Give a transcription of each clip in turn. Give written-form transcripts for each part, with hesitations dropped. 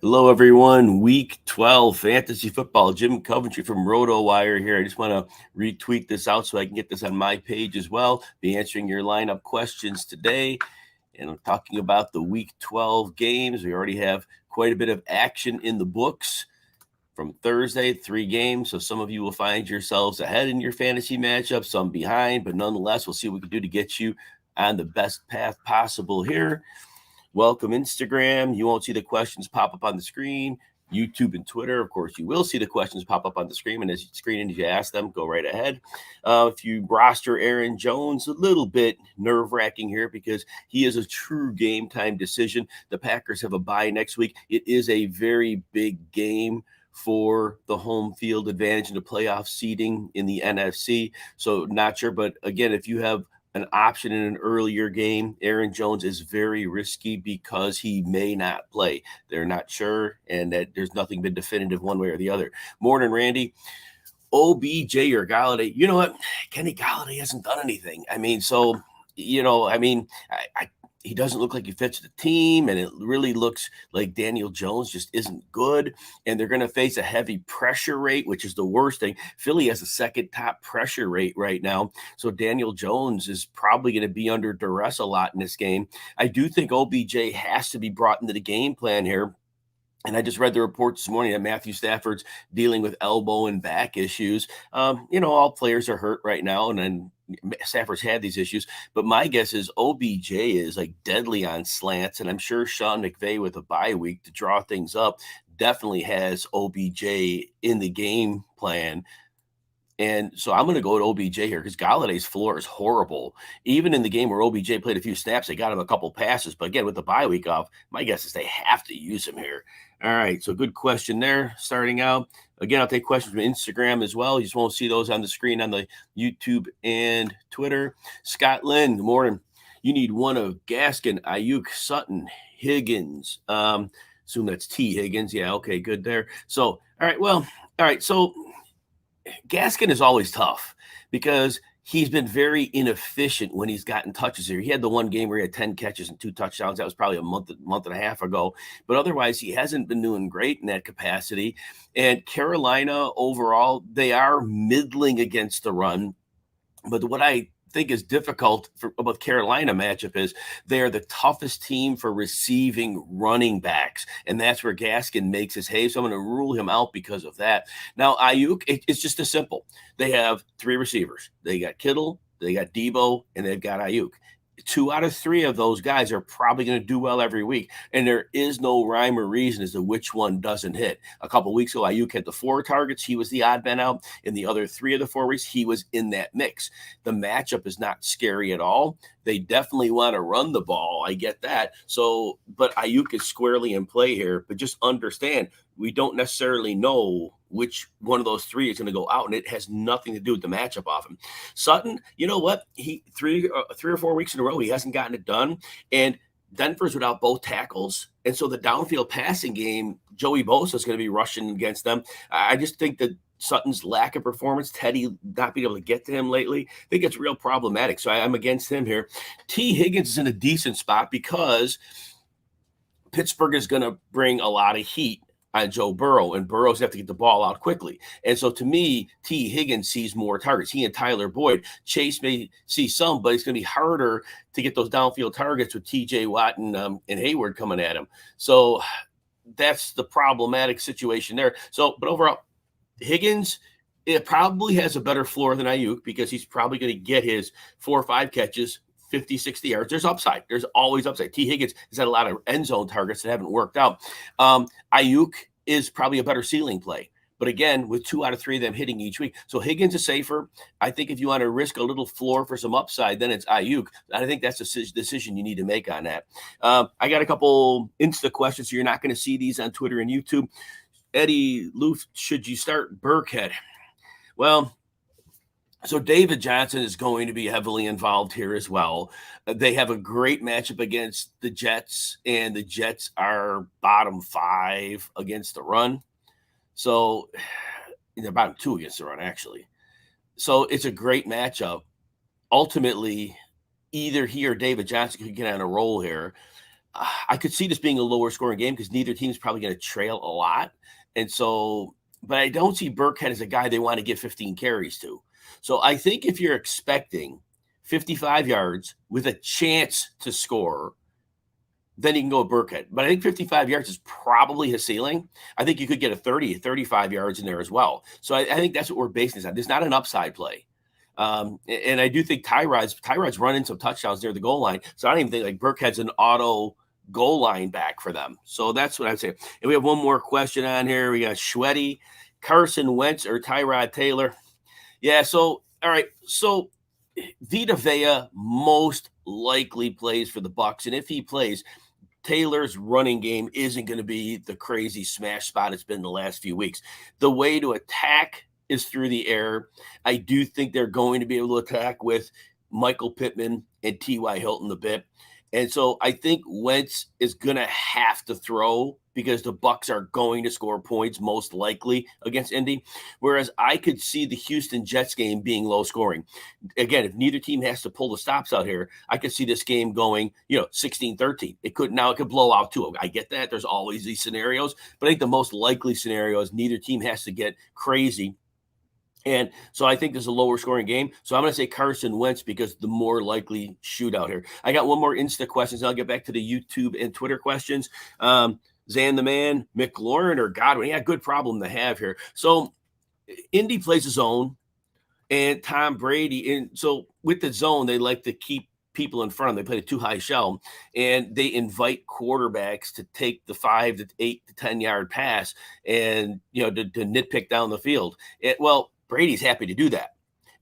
Hello, everyone. Week 12 fantasy football. Jim Coventry from Rotowire here. I just want to retweet this out so I can get this on my page as well. Be answering your lineup questions today. And I'm talking about the Week 12 games. We already have quite a bit of action in the books from Thursday, 3 games. So some of you will find yourselves ahead in your fantasy matchup, some behind. But nonetheless, we'll see what we can do to get you on the best path possible here. Welcome, Instagram. You won't see the questions pop up on the screen. YouTube and Twitter, of course, you will see the questions pop up on the screen. And as you ask them, go right ahead. If you roster Aaron Jones, a little bit nerve-wracking here because he is a true game time decision. The Packers have a bye next week. It is a very big game for the home field advantage and the playoff seeding in the NFC. So not sure, but again, if you have an option in an earlier game, Aaron Jones is very risky because he may not play. They're not sure, and that there's nothing been definitive one way or the other. Morning, Randy. OBJ or Galladay, you know what? Kenny Galladay hasn't done anything. He doesn't look like he fits the team, and it really looks like Daniel Jones just isn't good. And they're going to face a heavy pressure rate, which is the worst thing. Philly has the second top pressure rate right now. So Daniel Jones is probably going to be under duress a lot in this game. I do think OBJ has to be brought into the game plan here. And I just read the report this morning that Matthew Stafford's dealing with elbow and back issues. All players are hurt right now, and then Stafford's had these issues. But my guess is OBJ is like deadly on slants, and I'm sure Sean McVay with a bye week to draw things up definitely has OBJ in the game plan. And so I'm going to go with OBJ here because Galladay's floor is horrible. Even in the game where OBJ played a few snaps, they got him a couple passes. But again, with the bye week off, my guess is they have to use him here. All right, so good question there starting out. Again, I'll take questions from Instagram as well. You just won't see those on the screen on the YouTube and Twitter. Scott Lynn, good morning. You need one of Gaskin, Ayuk, Sutton, Higgins. Assume that's T. Higgins. Yeah, okay, good there. So, all right. So Gaskin is always tough because he's been very inefficient when he's gotten touches here. He had the one game where he had 10 catches and 2 touchdowns. That was probably a month and a half ago. But otherwise, he hasn't been doing great in that capacity. And Carolina overall, they are middling against the run. But what I think is difficult about Carolina matchup is they are the toughest team for receiving running backs, and that's where Gaskin makes his hay. So I'm going to rule him out because of that. Now Ayuk, it's just as simple. They have 3 receivers. They got Kittle, they got Debo, and they've got Ayuk. 2 out of 3 of those guys are probably going to do well every week. And there is no rhyme or reason as to which one doesn't hit. A couple of weeks ago, Ayuk had the 4 targets. He was the odd man out. In the other 3 of the 4 weeks, he was in that mix. The matchup is not scary at all. They definitely want to run the ball. I get that. So, but Ayuk is squarely in play here. But just understand, we don't necessarily know which one of those 3 is going to go out, and it has nothing to do with the matchup off him. Sutton, you know what? He 3 or 4 weeks in a row, he hasn't gotten it done, and Denver's without both tackles, and so the downfield passing game, Joey Bosa is going to be rushing against them. I just think that Sutton's lack of performance, Teddy not being able to get to him lately, I think it's real problematic. So I'm against him here. T. Higgins is in a decent spot because Pittsburgh is going to bring a lot of heat on Joe Burrow, and Burrow's have to get the ball out quickly. And so to me, T. Higgins sees more targets. He and Tyler Boyd. Chase may see some, but it's going to be harder to get those downfield targets with T.J. Watt and Hayward coming at him. So that's the problematic situation there. So, but overall, Higgins, it probably has a better floor than Ayuk because he's probably going to get his 4 or 5 catches, 50, 60 yards. There's upside. There's always upside. T. Higgins has had a lot of end zone targets that haven't worked out. Ayuk is probably a better ceiling play. But again, with 2 out of 3 of them hitting each week. So Higgins is safer. I think if you want to risk a little floor for some upside, then it's Ayuk. I think that's a decision you need to make on that. I got a couple Insta questions, so you're not going to see these on Twitter and YouTube. Eddie Loof, should you start Burkhead? Well, so David Johnson is going to be heavily involved here as well. They have a great matchup against the Jets, and the Jets are bottom 5 against the run. So they're bottom 2 against the run, actually. So it's a great matchup. Ultimately, either he or David Johnson could get on a roll here. I could see this being a lower scoring game because neither team's probably going to trail a lot. And so, but I don't see Burkhead as a guy they want to give 15 carries to. So I think if you're expecting 55 yards with a chance to score, then you can go with Burkhead. But I think 55 yards is probably his ceiling. I think you could get a 30, 35 yards in there as well. So I think that's what we're basing this on. There's not an upside play. And I do think Tyrod's running some touchdowns near the goal line. So I don't even think like Burkhead's an auto goal line back for them. So that's what I'd say. And we have one more question on here. We got Schweddy, Carson Wentz, or Tyrod Taylor. Yeah, so, all right. So Vita Vea most likely plays for the Bucs. And if he plays, Taylor's running game isn't going to be the crazy smash spot it's been the last few weeks. The way to attack is through the air. I do think they're going to be able to attack with Michael Pittman and T.Y. Hilton a bit. And so I think Wentz is going to have to throw because the Bucs are going to score points most likely against Indy. Whereas I could see the Houston Jets game being low scoring. Again, if neither team has to pull the stops out here, I could see this game going, 16-13. It could blow out too. I get that. There's always these scenarios, but I think the most likely scenario is neither team has to get crazy. And so I think this is a lower scoring game. So I'm going to say Carson Wentz because the more likely shootout here. I got one more Insta questions. I'll get back to the YouTube and Twitter questions. Zan the Man, McLaurin or Godwin. Yeah, good problem to have here. So Indy plays a zone and Tom Brady. And so with the zone, they like to keep people in front of them. They play a too high shell and they invite quarterbacks to take the 5 to 8 to 10 yard pass and, to nitpick down the field. Brady's happy to do that.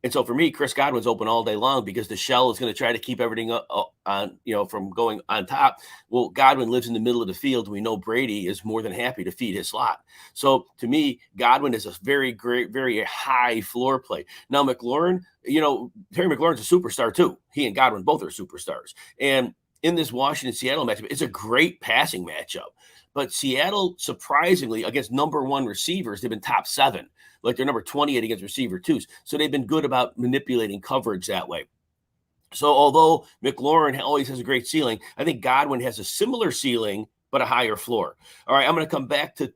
And so for me, Chris Godwin's open all day long because the shell is going to try to keep everything on, from going on top. Well, Godwin lives in the middle of the field. We know Brady is more than happy to feed his slot. So to me, Godwin is a very great, very high floor play. Now, McLaurin, Terry McLaurin's a superstar too. He and Godwin both are superstars. And in this Washington-Seattle matchup, it's a great passing matchup. But Seattle, surprisingly, against number one receivers, they've been top 7. Like they're number 28 against receiver twos. So they've been good about manipulating coverage that way. So although McLaurin always has a great ceiling, I think Godwin has a similar ceiling, but a higher floor. All right, I'm going to come back to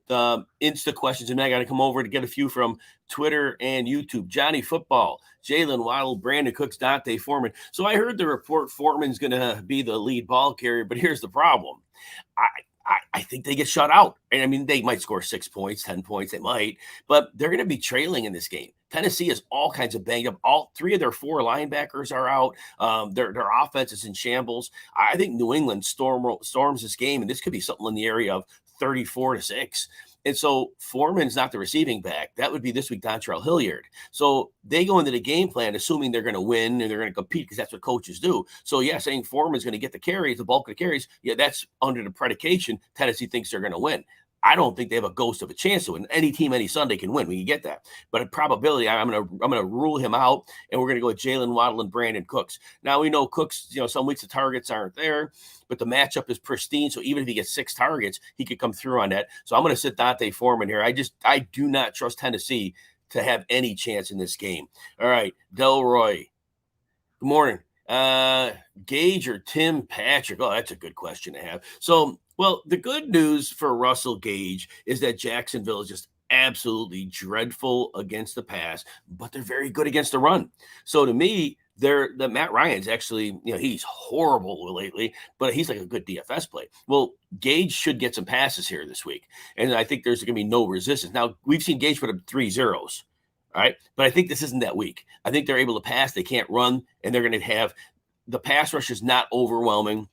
Insta questions, and then I got to come over to get a few from Twitter and YouTube. Johnny Football, Jalen Waddle, Brandon Cooks, Dante Foreman. So I heard the report Foreman's going to be the lead ball carrier, but here's the problem. I think they get shut out. And I mean, they might score 6 points, 10 points. They might, but they're going to be trailing in this game. Tennessee is all kinds of banged up. All 3 of their 4 linebackers are out. Their offense is in shambles. I think New England storms this game, and this could be something in the area of 34-6. And so Foreman's not the receiving back. That would be this week Dontrell Hilliard. So they go into the game plan assuming they're going to win and they're going to compete because that's what coaches do. So, saying Foreman's going to get the carries, the bulk of the carries, that's under the predication Tennessee thinks they're going to win. I don't think they have a ghost of a chance to win. Any team, any Sunday can win. We can get that. But in probability, I'm gonna rule him out, and we're gonna go with Jalen Waddle and Brandon Cooks. Now we know Cooks, some weeks the targets aren't there, but the matchup is pristine. So even if he gets 6 targets, he could come through on that. So I'm gonna sit Dante Foreman here. I do not trust Tennessee to have any chance in this game. All right, Delroy. Good morning. Gage or Tim Patrick? Oh, that's a good question to have. So, the good news for Russell Gage is that Jacksonville is just absolutely dreadful against the pass, but they're very good against the run. So to me, the Matt Ryan's actually, he's horrible lately, but he's like a good DFS play. Well, Gage should get some passes here this week, and I think there's going to be no resistance. Now, we've seen Gage put up 3 zeros. All right. But I think this isn't that weak. I think they're able to pass. They can't run, and they're going to have the pass rush is not overwhelming.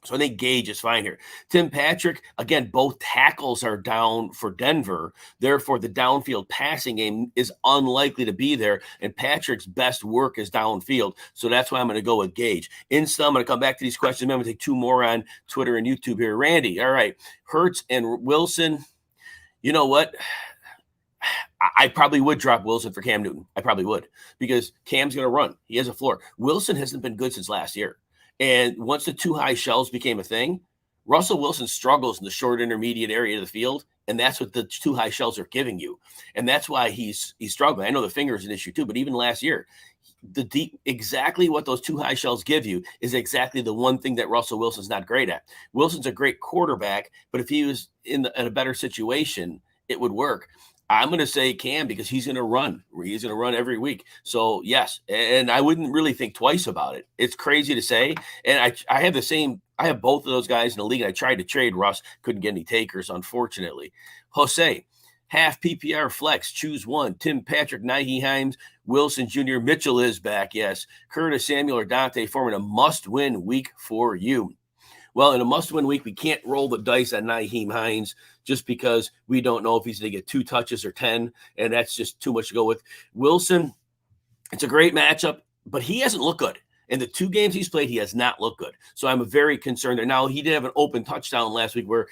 So I think Gage is fine here. Tim Patrick, again, both tackles are down for Denver. Therefore, the downfield passing game is unlikely to be there, and Patrick's best work is downfield. So that's why I'm going to go with Gage. Insta, I'm going to come back to these questions. I'm going to take 2 more on Twitter and YouTube here. Randy, all right. Hurts and Wilson, you know what? I probably would drop Wilson for Cam Newton. I probably would because Cam's going to run. He has a floor. Wilson hasn't been good since last year. And once the 2 high shells became a thing, Russell Wilson struggles in the short intermediate area of the field, and that's what the two high shells are giving you. And that's why he's struggling. I know the finger is an issue too, but even last year, the deep, exactly what those two high shells give you is exactly the one thing that Russell Wilson's not great at. Wilson's a great quarterback, but if he was in a better situation, it would work. I'm going to say Cam because he's going to run. He's going to run every week. So, yes, and I wouldn't really think twice about it. It's crazy to say. And I have the same – I have both of those guys in the league. I tried to trade Russ. Couldn't get any takers, unfortunately. Jose, half PPR flex. Choose one. Tim Patrick, Nyheim Hines, Wilson Jr. Mitchell is back, yes. Curtis Samuel or Dante Foreman, a must-win week for you. Well, in a must-win week, we can't roll the dice on Nyheim Hines just because we don't know if he's going to get 2 touches or 10, and that's just too much to go with. Wilson, it's a great matchup, but he hasn't looked good. In the 2 games he's played, he has not looked good. So I'm very concerned there. Now, he did have an open touchdown last week where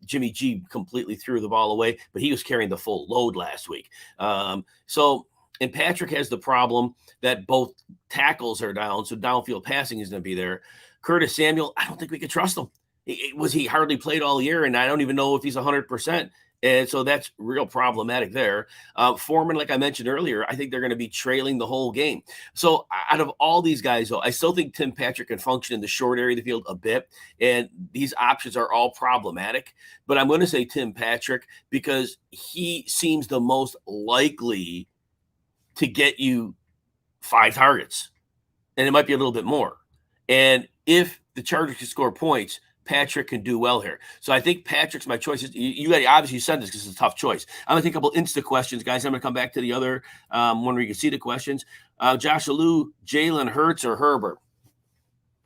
Jimmy G completely threw the ball away, but he was carrying the full load last week. And Patrick has the problem that both tackles are down, so downfield passing is going to be there. Curtis Samuel, I don't think we can trust him. He hardly played all year, and I don't even know if he's 100%. And so that's real problematic there. Foreman, like I mentioned earlier, I think they're going to be trailing the whole game. So out of all these guys, though, I still think Tim Patrick can function in the short area of the field a bit. And these options are all problematic. But I'm going to say Tim Patrick because he seems the most likely to get you 5 targets. And it might be a little bit more. And if the Chargers can score points, Patrick can do well here. So I think Patrick's my choice. You got obviously said this because it's a tough choice. I'm going to take a couple Insta questions, guys. I'm going to come back to the other one where you can see the questions. Josh Alou, Jalen Hurts or Herbert?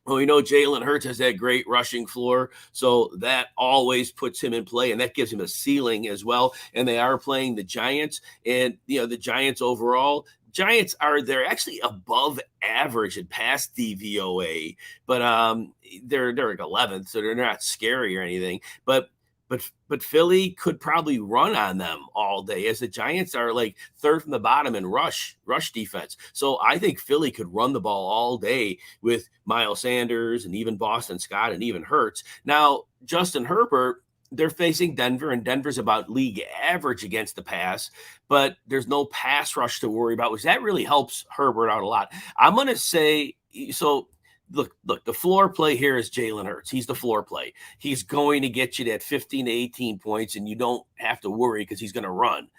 Well, we know Jalen Hurts has that great rushing floor, so that always puts him in play, and that gives him a ceiling as well. And they are playing the Giants, and the Giants overall – they're actually above average in pass DVOA, but they're like 11th, so they're not scary or anything. But Philly could probably run on them all day, as the Giants are like 3rd from the bottom in rush defense. So I think Philly could run the ball all day with Miles Sanders and even Boston Scott and even Hurts. Now, Justin Herbert, they're facing Denver, and Denver's about league average against the pass, but there's no pass rush to worry about, which that really helps Herbert out a lot. I'm going to say, so look, the floor play here is Jalen Hurts. He's the floor play. He's going to get you that 15 to 18 points, and you don't have to worry because he's going to run.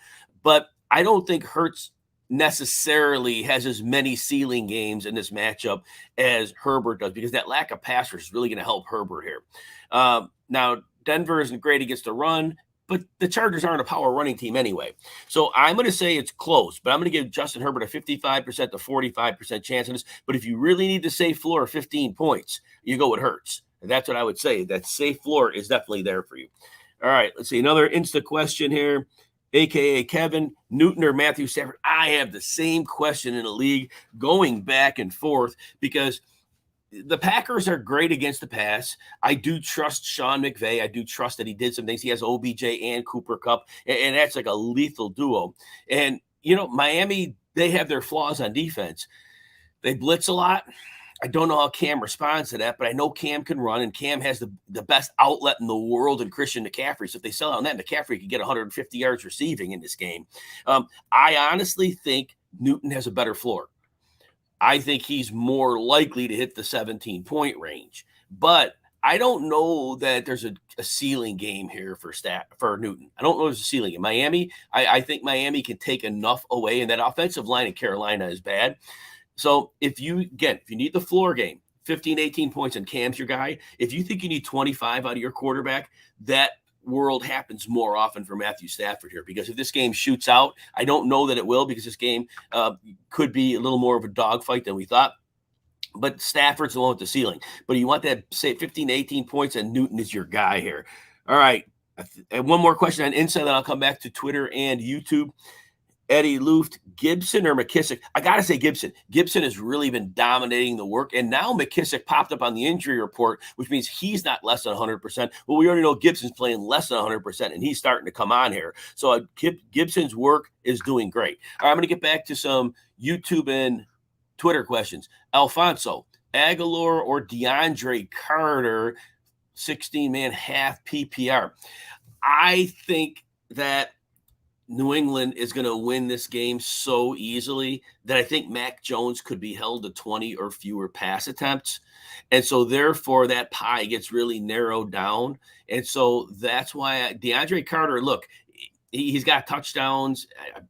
But I don't think Hurts necessarily has as many ceiling games in this matchup as Herbert does, because that lack of pass rush is really going to help Herbert here. Now, Denver isn't great against the run, but the Chargers aren't a power running team anyway. So I'm going to say it's close, but I'm going to give Justin Herbert a 55% to 45% chance on this. But if you really need to save floor of 15 points, you go with Hurts. And that's what I would say. That safe floor is definitely there for you. All right, let's see. Another Insta question here, a.k.a. Kevin, Newton or Matthew Stafford. I have the same question in the league going back and forth because the Packers are great against the pass. I do trust Sean McVay. I do trust that he did some things. He has OBJ and Cooper Kupp, and that's like a lethal duo. And, Miami, they have their flaws on defense. They blitz a lot. I don't know how Cam responds to that, but I know Cam can run, and Cam has the best outlet in the world in Christian McCaffrey. So if they sell on that, McCaffrey could get 150 yards receiving in this game. I honestly think Newton has a better floor. I think he's more likely to hit the 17-point range. But I don't know that there's a ceiling game here for Newton. I don't know there's a ceiling in Miami. I think Miami can take enough away, and that offensive line in Carolina is bad. So if you need the floor game, 15, 18 points, and Cam's your guy, if you think you need 25 out of your quarterback, that world happens more often for Matthew Stafford here, because if this game shoots out, I don't know that it will, because this game could be a little more of a dogfight than we thought. But Stafford's the one with the ceiling. But you want that, say, 15 to 18 points, and Newton is your guy here. All right. And one more question on Insta, then I'll come back to Twitter and YouTube. Eddie Luft, Gibson or McKissick? I got to say Gibson. Gibson has really been dominating the work, and now McKissick popped up on the injury report, which means he's not less than 100%. Well, we already know Gibson's playing less than 100%, and he's starting to come on here. So Gibson's work is doing great. All right, I'm going to get back to some YouTube and Twitter questions. Alfonso, Aguilar or DeAndre Carter? 16-man half PPR. I think that New England is going to win this game so easily that I think Mac Jones could be held to 20 or fewer pass attempts. And so therefore that pie gets really narrowed down. And so that's why DeAndre Carter, look, he's got touchdowns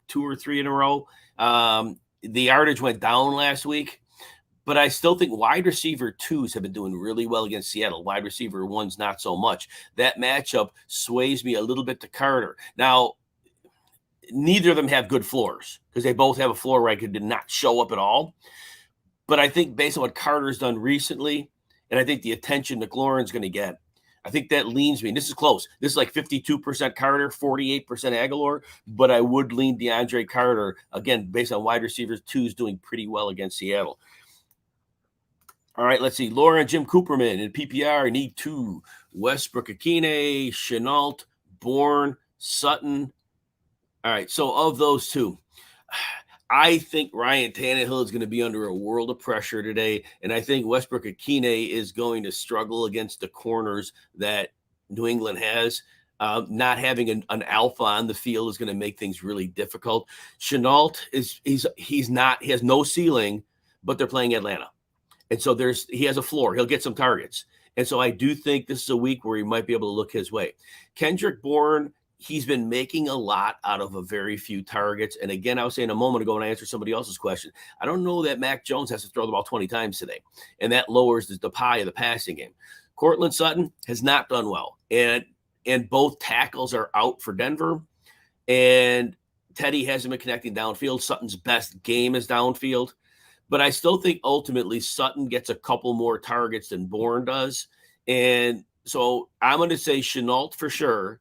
2 or 3 in a row. The yardage went down last week, but I still think wide receiver 2s have been doing really well against Seattle. Wide receiver 1s, not so much. That matchup sways me a little bit to Carter. Now, neither of them have good floors because they both have a floor where I did not show up at all. But I think based on what Carter's done recently, and I think the attention McLaurin's going to get, I think that leans me. And this is close. This is like 52% Carter, 48% Aguilar, but I would lean DeAndre Carter, again, based on wide receivers 2's doing pretty well against Seattle. All right, let's see. Laura and Jim Cooperman in PPR need 2. Westbrook Akine, Chenault, Bourne, Sutton. All right, so of those 2, I think Ryan Tannehill is going to be under a world of pressure today, and I think Westbrook Akine is going to struggle against the corners that New England has. Not having an alpha on the field is going to make things really difficult. Chenault he has no ceiling, but they're playing Atlanta, and so he has a floor. He'll get some targets, and so I do think this is a week where he might be able to look his way. Kendrick Bourne. He's been making a lot out of a very few targets. And again, I was saying a moment ago when I answered somebody else's question, I don't know that Mac Jones has to throw the ball 20 times today. And that lowers the pie of the passing game. Cortland Sutton has not done well. And both tackles are out for Denver. And Teddy hasn't been connecting downfield. Sutton's best game is downfield. But I still think ultimately Sutton gets a couple more targets than Bourne does. And so I'm going to say Chenault for sure.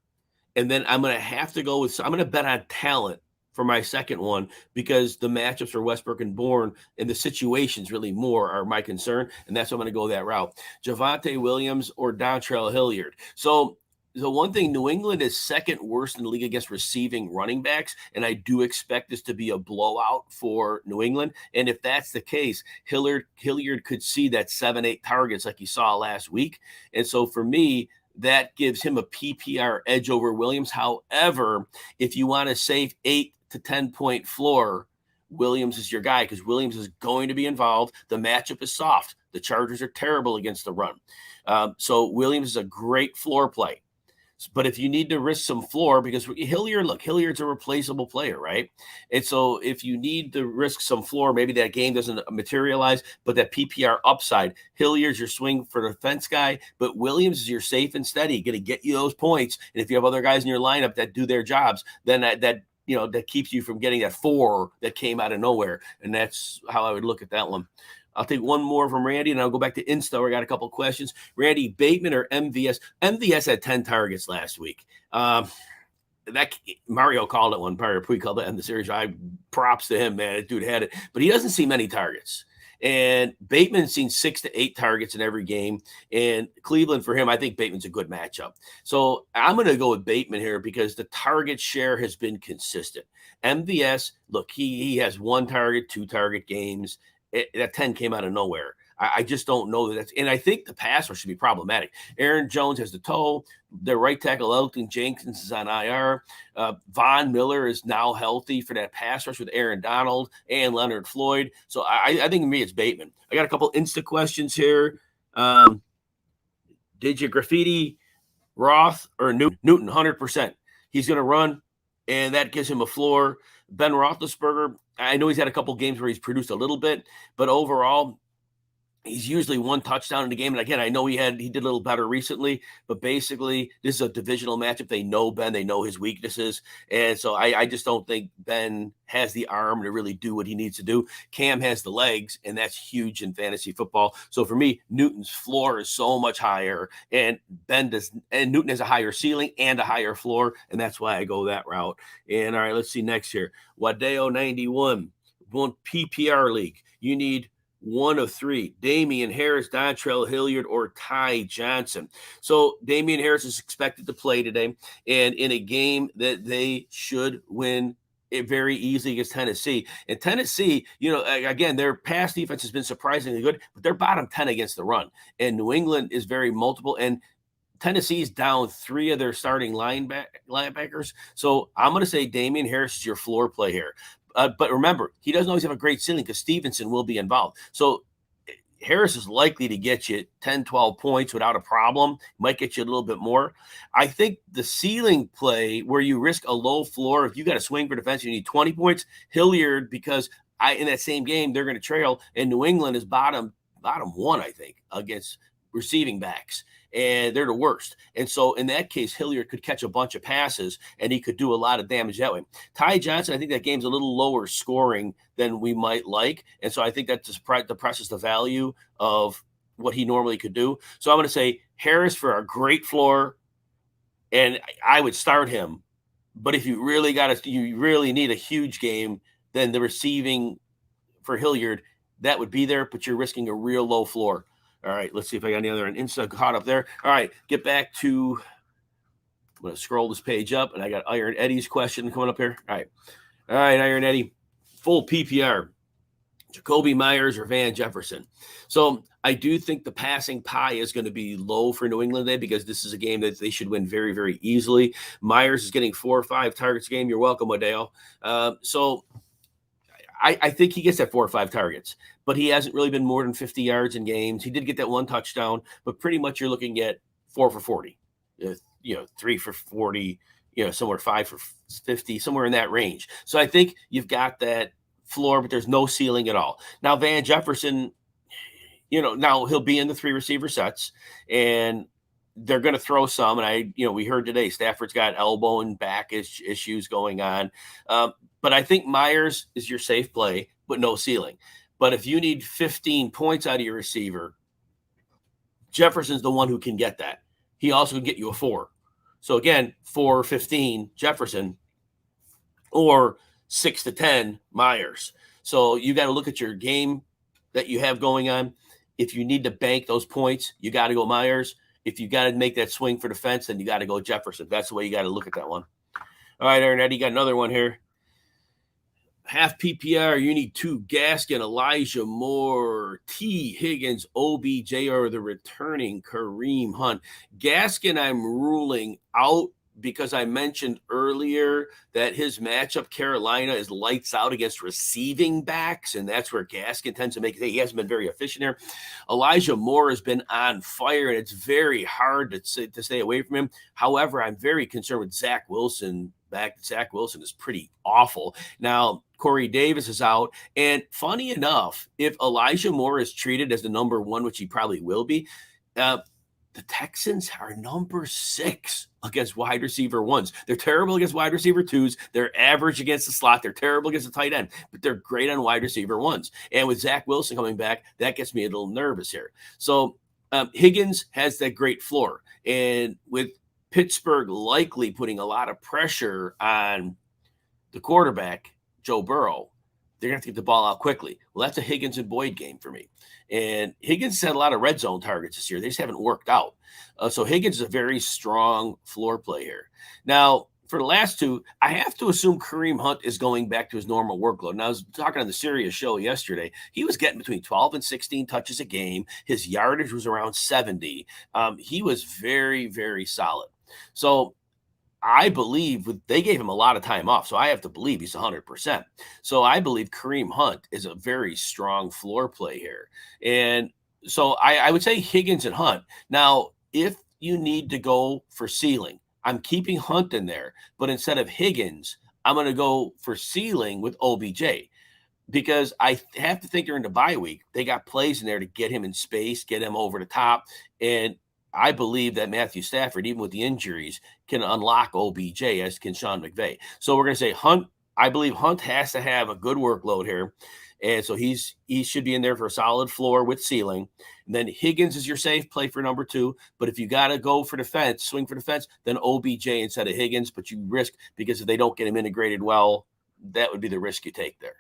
And then I'm going to have to go I'm going to bet on talent for my second one because the matchups for Westbrook and Bourne and the situations really more are my concern. And that's why I'm going to go that route. Javonte Williams or Dontrell Hilliard. So one thing, New England is second worst in the league against receiving running backs. And I do expect this to be a blowout for New England. And if that's the case, Hilliard could see that 7-8 targets like he saw last week. And so for me, that gives him a PPR edge over Williams. However, if you want to save 8 to 10 point floor, Williams is your guy because Williams is going to be involved. The matchup is soft. The Chargers are terrible against the run. So Williams is a great floor play. But if you need to risk some floor, because Hilliard's a replaceable player, right? And so if you need to risk some floor, maybe that game doesn't materialize, but that PPR upside, Hilliard's your swing for the fence guy, but Williams is your safe and steady, going to get you those points. And if you have other guys in your lineup that do their jobs, then that keeps you from getting that 4 that came out of nowhere. And that's how I would look at that one. I'll take one more from Randy, and I'll go back to Insta. I got a couple questions. Randy, Bateman or MVS? MVS had 10 targets last week. That Mario called it one. Pre called it in the series. Props to him, man. That dude had it, but he doesn't see many targets. And Bateman's seen 6 to 8 targets in every game. And Cleveland, for him, I think Bateman's a good matchup. So I'm going to go with Bateman here because the target share has been consistent. MVS, look, he has 1 target, 2 target games. That 10 came out of nowhere. I just don't know that and I think the pass rush should be problematic. Aaron Jones has the toe. Their right tackle, Elton Jenkins, is on IR. Von Miller is now healthy for that pass rush with Aaron Donald and Leonard Floyd. So I think to me it's Bateman. I got a couple Insta questions here. Did you graffiti Roth or Newton? 100%. He's going to run, and that gives him a floor. Ben Roethlisberger, I know he's had a couple games where he's produced a little bit, but overall, he's usually 1 touchdown in the game. And again, I know he did a little better recently, but basically this is a divisional matchup. They know Ben, they know his weaknesses. And so I just don't think Ben has the arm to really do what he needs to do. Cam has the legs, and that's huge in fantasy football. So for me, Newton's floor is so much higher, and Newton has a higher ceiling and a higher floor. And that's why I go that route. And all right, let's see next here. Wadeo 91, one PPR league. You need 1 of 3, Damian Harris, Dontrell Hilliard, or Ty Johnson. So Damian Harris is expected to play today, and in a game that they should win it very easily against Tennessee. And Tennessee, again, their pass defense has been surprisingly good, but they're bottom 10 against the run. And New England is very multiple. And Tennessee's down 3 of their starting linebackers. So I'm going to say Damian Harris is your floor play here. But remember, he doesn't always have a great ceiling because Stevenson will be involved. So Harris is likely to get you 10, 12 points without a problem. Might get you a little bit more. I think the ceiling play where you risk a low floor, if you got to swing for defense, you need 20 points. Hilliard, because in that same game, they're going to trail, and New England is bottom 1, I think, against receiving backs, and they're the worst. And so in that case, Hilliard could catch a bunch of passes, and he could do a lot of damage that way. Ty Johnson, I think that game's a little lower scoring than we might like, and so I think that just depresses the value of what he normally could do. So I'm going to say Harris for a great floor, and I would start him. But if you really need a huge game, then the receiving for Hilliard, that would be there, but you're risking a real low floor. All right, let's see if I got any other Insta caught up there. All right, get back to, I'm going to scroll this page up, and I got Iron Eddie's question coming up here. All right, Iron Eddie, full PPR, Jacoby Myers or Van Jefferson. So I do think the passing pie is going to be low for New England today because this is a game that they should win very, very easily. Myers is getting 4 or 5 targets a game. You're welcome, Adele. So I think he gets that 4 or 5 targets, but he hasn't really been more than 50 yards in games. He did get that 1 touchdown, but pretty much you're looking at 4 for 40, 3 for 40, somewhere 5 for 50, somewhere in that range. So I think you've got that floor, but there's no ceiling at all. Now, Van Jefferson, now he'll be in the 3 receiver sets, and they're going to throw some. And we heard today Stafford's got elbow and back issues going on. But I think Myers is your safe play, but no ceiling. But if you need 15 points out of your receiver, Jefferson's the one who can get that. He also can get you a 4. So again, 4 or 15 Jefferson, or 6 to 10 Myers. So you got to look at your game that you have going on. If you need to bank those points, you got to go Myers. If you got to make that swing for defense, then you got to go Jefferson. That's the way you got to look at that one. All right, Aaron Eddie, got another one here. Half PPR, you need 2 Gaskin, Elijah Moore, T. Higgins, OBJ, or the returning Kareem Hunt. Gaskin, I'm ruling out because I mentioned earlier that his matchup, Carolina, is lights out against receiving backs, and that's where Gaskin tends to make it. He hasn't been very efficient there. Elijah Moore has been on fire, and it's very hard to stay away from him. However, I'm very concerned with Zach Wilson. Zach Wilson is pretty awful. Now, Corey Davis is out, and funny enough, if Elijah Moore is treated as the number 1, which he probably will be, the Texans are number 6 against wide receiver 1s. They're terrible against wide receiver 2s. They're average against the slot. They're terrible against the tight end, but they're great on wide receiver 1s. And with Zach Wilson coming back, that gets me a little nervous here. So Higgins has that great floor, and with Pittsburgh likely putting a lot of pressure on the quarterback, Joe Burrow, they're going to have to get the ball out quickly. Well, that's a Higgins and Boyd game for me. And Higgins had a lot of red zone targets this year. They just haven't worked out. So Higgins is a very strong floor play here. Now, for the last 2, I have to assume Kareem Hunt is going back to his normal workload. And I was talking on the Sirius show yesterday. He was getting between 12 and 16 touches a game. His yardage was around 70. He was very, very solid. So I believe they gave him a lot of time off, so I have to believe he's 100%. So I believe Kareem Hunt is a very strong floor play here. And so I would say Higgins and Hunt. Now, if you need to go for ceiling, I'm keeping Hunt in there, but instead of Higgins, I'm going to go for ceiling with OBJ because I have to think during the bye week, they got plays in there to get him in space, get him over the top, and I believe that Matthew Stafford, even with the injuries, can unlock OBJ, as can Sean McVay. So we're going to say Hunt. I believe Hunt has to have a good workload here. And so he should be in there for a solid floor with ceiling. And then Higgins is your safe play for number 2. But if you got to go for defense, swing for defense, then OBJ instead of Higgins. But you risk, because if they don't get him integrated well, that would be the risk you take there.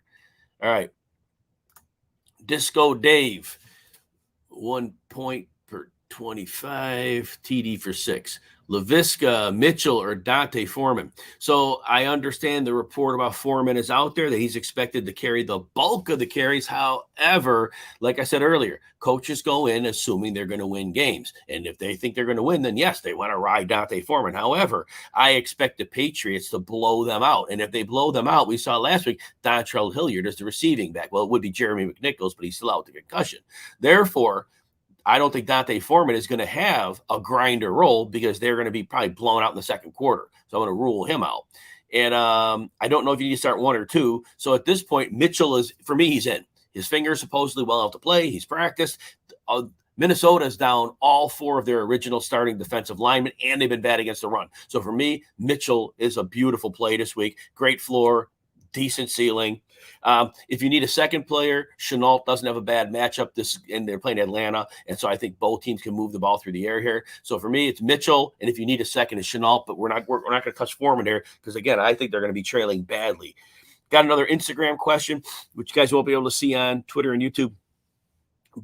All right. Disco Dave, 1 point per 25, TD for 6. LaVisca, Mitchell, or Dante Foreman. So I understand the report about Foreman is out there, that he's expected to carry the bulk of the carries. However, like I said earlier, coaches go in assuming they're going to win games. And if they think they're going to win, then yes, they want to ride Dante Foreman. However, I expect the Patriots to blow them out. And if they blow them out, we saw last week, Dontrell Hilliard is the receiving back. Well, it would be Jeremy McNichols, but he's still out with the concussion. Therefore, I don't think Dante Foreman is going to have a grinder role because they're going to be probably blown out in the second quarter. So I'm going to rule him out. And I don't know if you need to start 1 or 2. So at this point, Mitchell is, for me, he's in. His finger's supposedly well enough to play. He's practiced. Minnesota's down all 4 of their original starting defensive linemen, and they've been bad against the run. So for me, Mitchell is a beautiful play this week. Great floor, decent ceiling. If you need a second player, Chenault doesn't have a bad matchup and they're playing Atlanta. And so I think both teams can move the ball through the air here. So for me, it's Mitchell. And if you need a second, it's Chenault, but we're not going to touch Foreman here because, again, I think they're going to be trailing badly. Got another Instagram question, which you guys won't be able to see on Twitter and YouTube.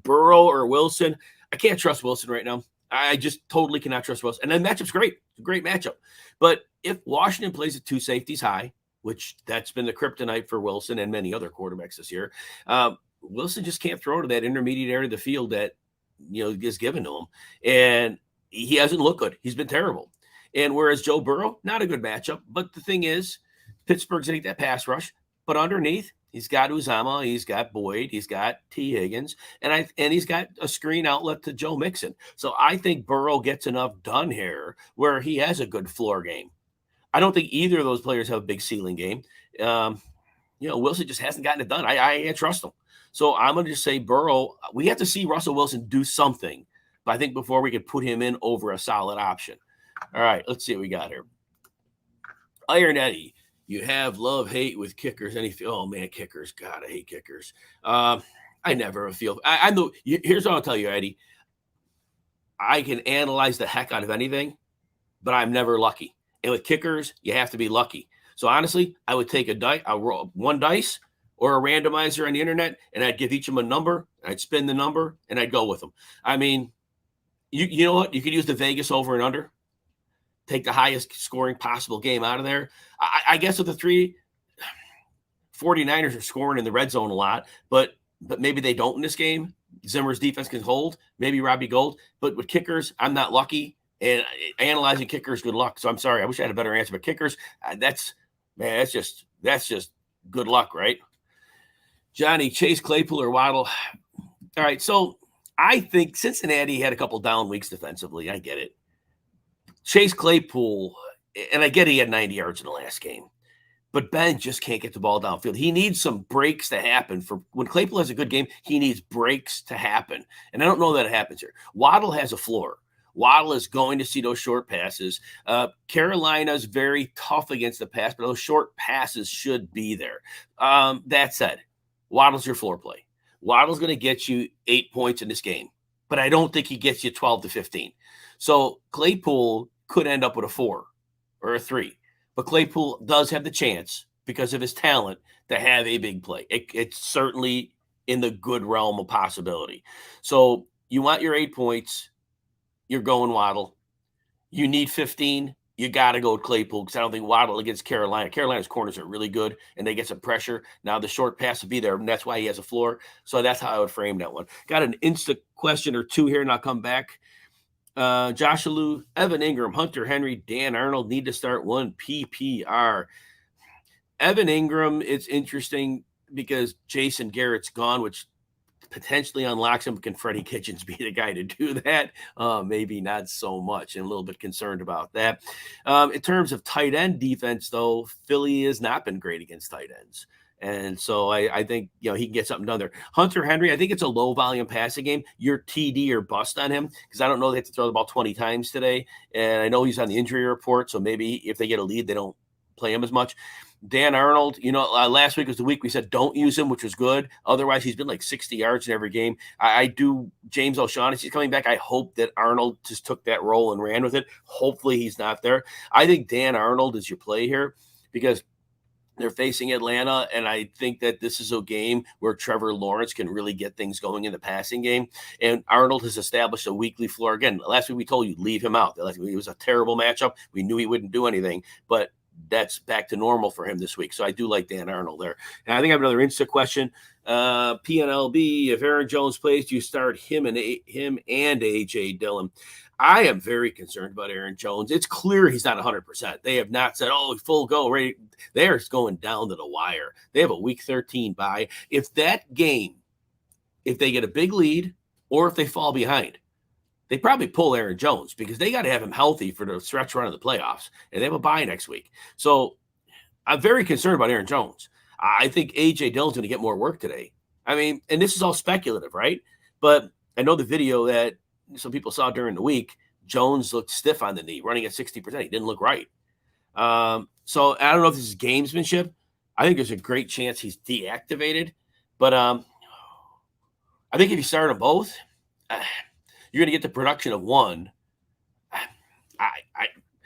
Burrow or Wilson? I can't trust Wilson right now. I just totally cannot trust Wilson. And that matchup's great. It's a great matchup. But if Washington plays at 2 safeties high, which that's been the kryptonite for Wilson and many other quarterbacks this year, Wilson just can't throw to that intermediate area of the field that, is given to him. And he hasn't looked good. He's been terrible. And whereas Joe Burrow, not a good matchup. But the thing is, Pittsburgh's going to get that pass rush. But underneath, he's got Uzama, he's got Boyd, he's got T. Higgins, and he's got a screen outlet to Joe Mixon. So I think Burrow gets enough done here where he has a good floor game. I don't think either of those players have a big ceiling game. Wilson just hasn't gotten it done. I can't trust him. So I'm going to just say Burrow. We have to see Russell Wilson do something, but I think before we could put him in over a solid option. All right, let's see what we got here. Iron Eddie, you have love-hate with kickers. Oh, man, kickers. God, I hate kickers. I never feel – here's what I'll tell you, Eddie. I can analyze the heck out of anything, but I'm never lucky. And with kickers, you have to be lucky. So honestly, I would take I'll roll 1 dice or a randomizer on the internet, and I'd give each of them a number, and I'd spin the number, and I'd go with them. I mean, you know what? You could use the Vegas over and under. Take the highest scoring possible game out of there. I guess with the 3 49ers are scoring in the red zone a lot, but maybe they don't in this game. Zimmer's defense can hold. Maybe Robbie Gould. But with kickers, I'm not lucky. And analyzing kickers, good luck. So I'm sorry. I wish I had a better answer. But kickers, that's just good luck, right? Johnny, Chase Claypool or Waddle? All right. So I think Cincinnati had a couple down weeks defensively. I get it. Chase Claypool, and I get he had 90 yards in the last game, but Ben just can't get the ball downfield. He needs some breaks to happen. For when Claypool has a good game, he needs breaks to happen. And I don't know that it happens here. Waddle has a floor. Waddle is going to see those short passes. Carolina's very tough against the pass, but those short passes should be there. That said, Waddle's your floor play. Waddle's going to get you 8 points in this game, but I don't think he gets you 12 to 15. So Claypool could end up with a 4 or a 3, but Claypool does have the chance because of his talent to have a big play. It's certainly in the good realm of possibility. So you want your 8 points. You're going Waddle. You need 15. You got to go with Claypool because I don't think Waddle against Carolina. Carolina's corners are really good, and they get some pressure. Now the short pass will be there, and that's why he has a floor. So that's how I would frame that one. Got an Insta question or 2 here, and I'll come back. Josh Alou, Evan Ingram, Hunter Henry, Dan Arnold need to start 1 PPR. Evan Ingram, it's interesting because Jason Garrett's gone, which potentially unlocks him. Can Freddie Kitchens be the guy to do that? Maybe not so much. I'm a little bit concerned about that. In terms of tight end defense, though, Philly has not been great against tight ends. And so I think, he can get something done there. Hunter Henry, I think it's a low volume passing game. You're TD or bust on him because I don't know they have to throw the ball 20 times today. And I know he's on the injury report. So maybe if they get a lead, they don't play him as much. Dan Arnold, last week was the week we said don't use him, which was good. Otherwise, he's been like 60 yards in every game. I do. James O'Shaughnessy's coming back. I hope that Arnold just took that role and ran with it. Hopefully he's not there. I think Dan Arnold is your play here because They're facing Atlanta, and I think that this is a game where Trevor Lawrence can really get things going in the passing game. And Arnold has established a weekly floor. Again, last week we told you, leave him out. Last week it was a terrible matchup. We knew he wouldn't do anything, but that's back to normal for him this week. So I do like Dan Arnold there. And I think I have another Insta question. PNLB, if Aaron Jones plays, do you start him and A.J. Dillon? I am very concerned about Aaron Jones. It's clear he's not 100%. They have not said, oh, full go, ready. They're going down to the wire. They have a week 13 bye. If that game, if they get a big lead or if they fall behind, they probably pull Aaron Jones because they got to have him healthy for the stretch run of the playoffs, and they have a bye next week. So I'm very concerned about Aaron Jones. I think A.J. Dillon's going to get more work today. I mean, and this is all speculative, right? But I know the video that some people saw during the week, Jones looked stiff on the knee, running at 60%. He didn't look right. So I don't know if this is gamesmanship. I think there's a great chance he's deactivated. But I think if you start them both, you're going to get the production of one.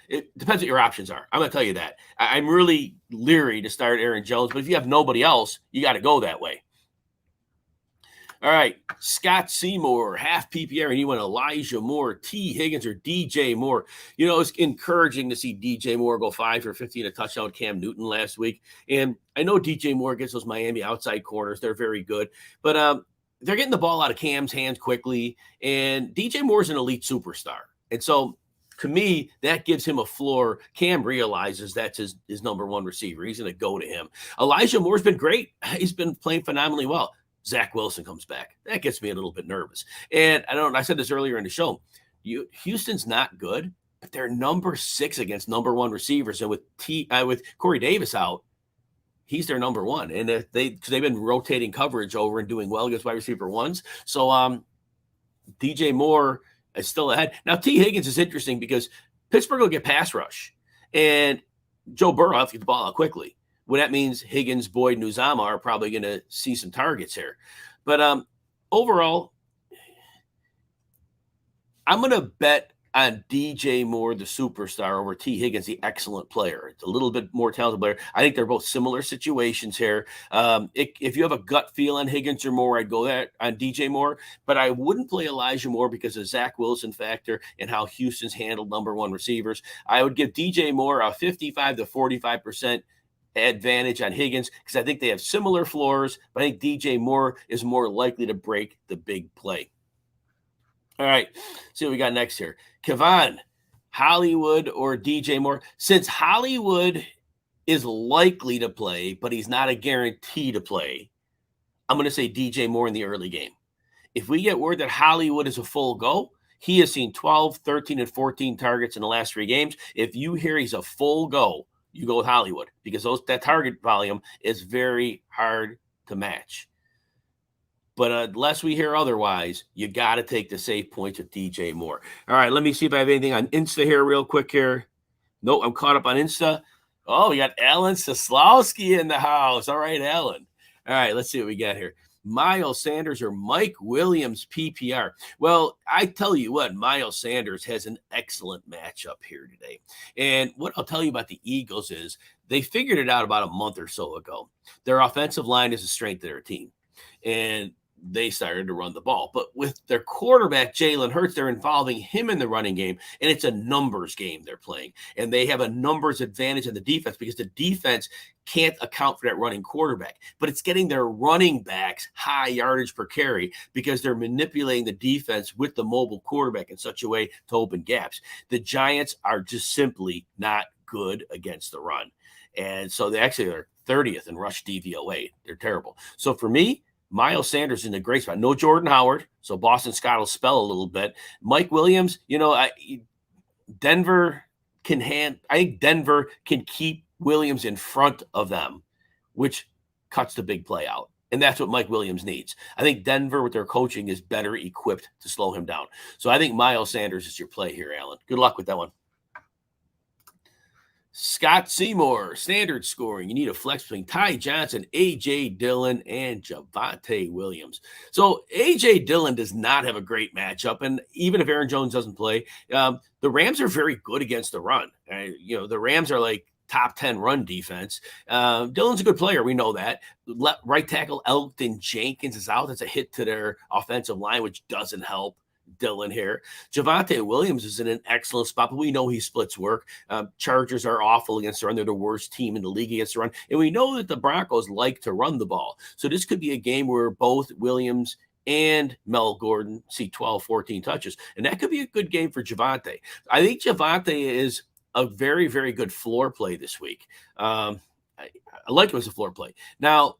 It depends what your options are. I'm going to tell you that. I'm really leery to start Aaron Jones, but if you have nobody else, you got to go that way. All right, Scott Seymour, half PPR, and he went Elijah Moore, T. Higgins, or DJ Moore. You know, it's encouraging to see DJ Moore go 5 for 15, a touchdown Cam Newton last week. And I know DJ Moore gets those Miami outside corners. They're very good. But they're getting the ball out of Cam's hands quickly, and DJ Moore's an elite superstar. And so, to me, that gives him a floor. Cam realizes that's his number one receiver. He's going to go to him. Elijah Moore's been great. He's been playing phenomenally well. Zach Wilson comes back. That gets me a little bit nervous. And I said this earlier in the show. Houston's not good, but they're number 6 against number 1 receivers. And with Corey Davis out, he's their number 1. And if they've been rotating coverage over and doing well against wide receiver ones. So DJ Moore is still ahead. Now, T. Higgins is interesting because Pittsburgh will get pass rush. And Joe Burrow has to get the ball out quickly. Well, that means Higgins, Boyd, and Uzama are probably going to see some targets here. But overall, I'm going to bet on DJ Moore, the superstar, over T. Higgins, the excellent player. It's a little bit more talented player. I think they're both similar situations here. If you have a gut feel on Higgins or Moore, I'd go that on DJ Moore. But I wouldn't play Elijah Moore because of Zach Wilson factor and how Houston's handled number 1 receivers. I would give DJ Moore a 55 to 45% advantage on Higgins because I think they have similar floors, but I think DJ Moore is more likely to break the big play. All right, see what we got next here. Kevon, Hollywood or DJ Moore? Since Hollywood is likely to play, but he's not a guarantee to play, I'm going to say DJ Moore in the early game. If we get word that Hollywood is a full go, he has seen 12, 13, and 14 targets in the last 3 games. If you hear he's a full go, you go with Hollywood because that target volume is very hard to match. But unless we hear otherwise, you got to take the safe points with DJ Moore. All right, let me see if I have anything on Insta here real quick here. Nope, I'm caught up on Insta. Oh, we got Alan Soslowski in the house. All right, Alan. All right, let's see what we got here. Miles Sanders or Mike Williams PPR. Well, I tell you what, Miles Sanders has an excellent matchup here today. And what I'll tell you about the Eagles is they figured it out about a month or so ago. Their offensive line is a strength of their team. And they started to run the ball. But with their quarterback, Jalen Hurts, they're involving him in the running game, and it's a numbers game they're playing. And they have a numbers advantage in the defense because the defense can't account for that running quarterback. But it's getting their running backs high yardage per carry because they're manipulating the defense with the mobile quarterback in such a way to open gaps. The Giants are just simply not good against the run. And so they actually are 30th in rush DVOA. They're terrible. So for me, Miles Sanders in a great spot. No Jordan Howard, so Boston Scott will spell a little bit. Mike Williams, Denver I think Denver can keep Williams in front of them, which cuts the big play out. And that's what Mike Williams needs. I think Denver, with their coaching, is better equipped to slow him down. So I think Miles Sanders is your play here, Alan. Good luck with that one. Scott Seymour, standard scoring. You need a flex between Ty Johnson, A.J. Dillon, and Javonte Williams. So A.J. Dillon does not have a great matchup, and even if Aaron Jones doesn't play, the Rams are very good against the run. The Rams are like top 10 run defense. Dillon's a good player. We know that. Right tackle Elton Jenkins is out. That's a hit to their offensive line, which doesn't help Dillon here. Javonte Williams is in an excellent spot, but we know he splits work. Chargers are awful against the run. They're the worst team in the league against the run. And we know that the Broncos like to run the ball. So this could be a game where both Williams and Mel Gordon see 12, 14 touches. And that could be a good game for Javonte. I think Javonte is a very, very good floor play this week. I like him as a floor play. Now,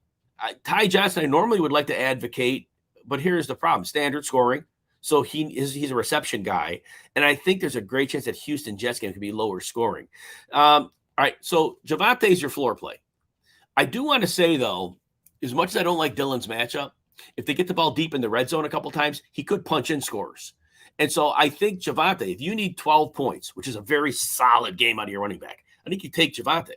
Ty Johnson, I normally would like to advocate, but here's the problem. Standard scoring. So he's a reception guy. And I think there's a great chance that Houston Jets game could be lower scoring. All right, so Javonte is your floor play. I do want to say, though, as much as I don't like Dillon's matchup, if they get the ball deep in the red zone a couple times, he could punch in scores. And so I think Javonte, if you need 12 points, which is a very solid game out of your running back, I think you take Javonte.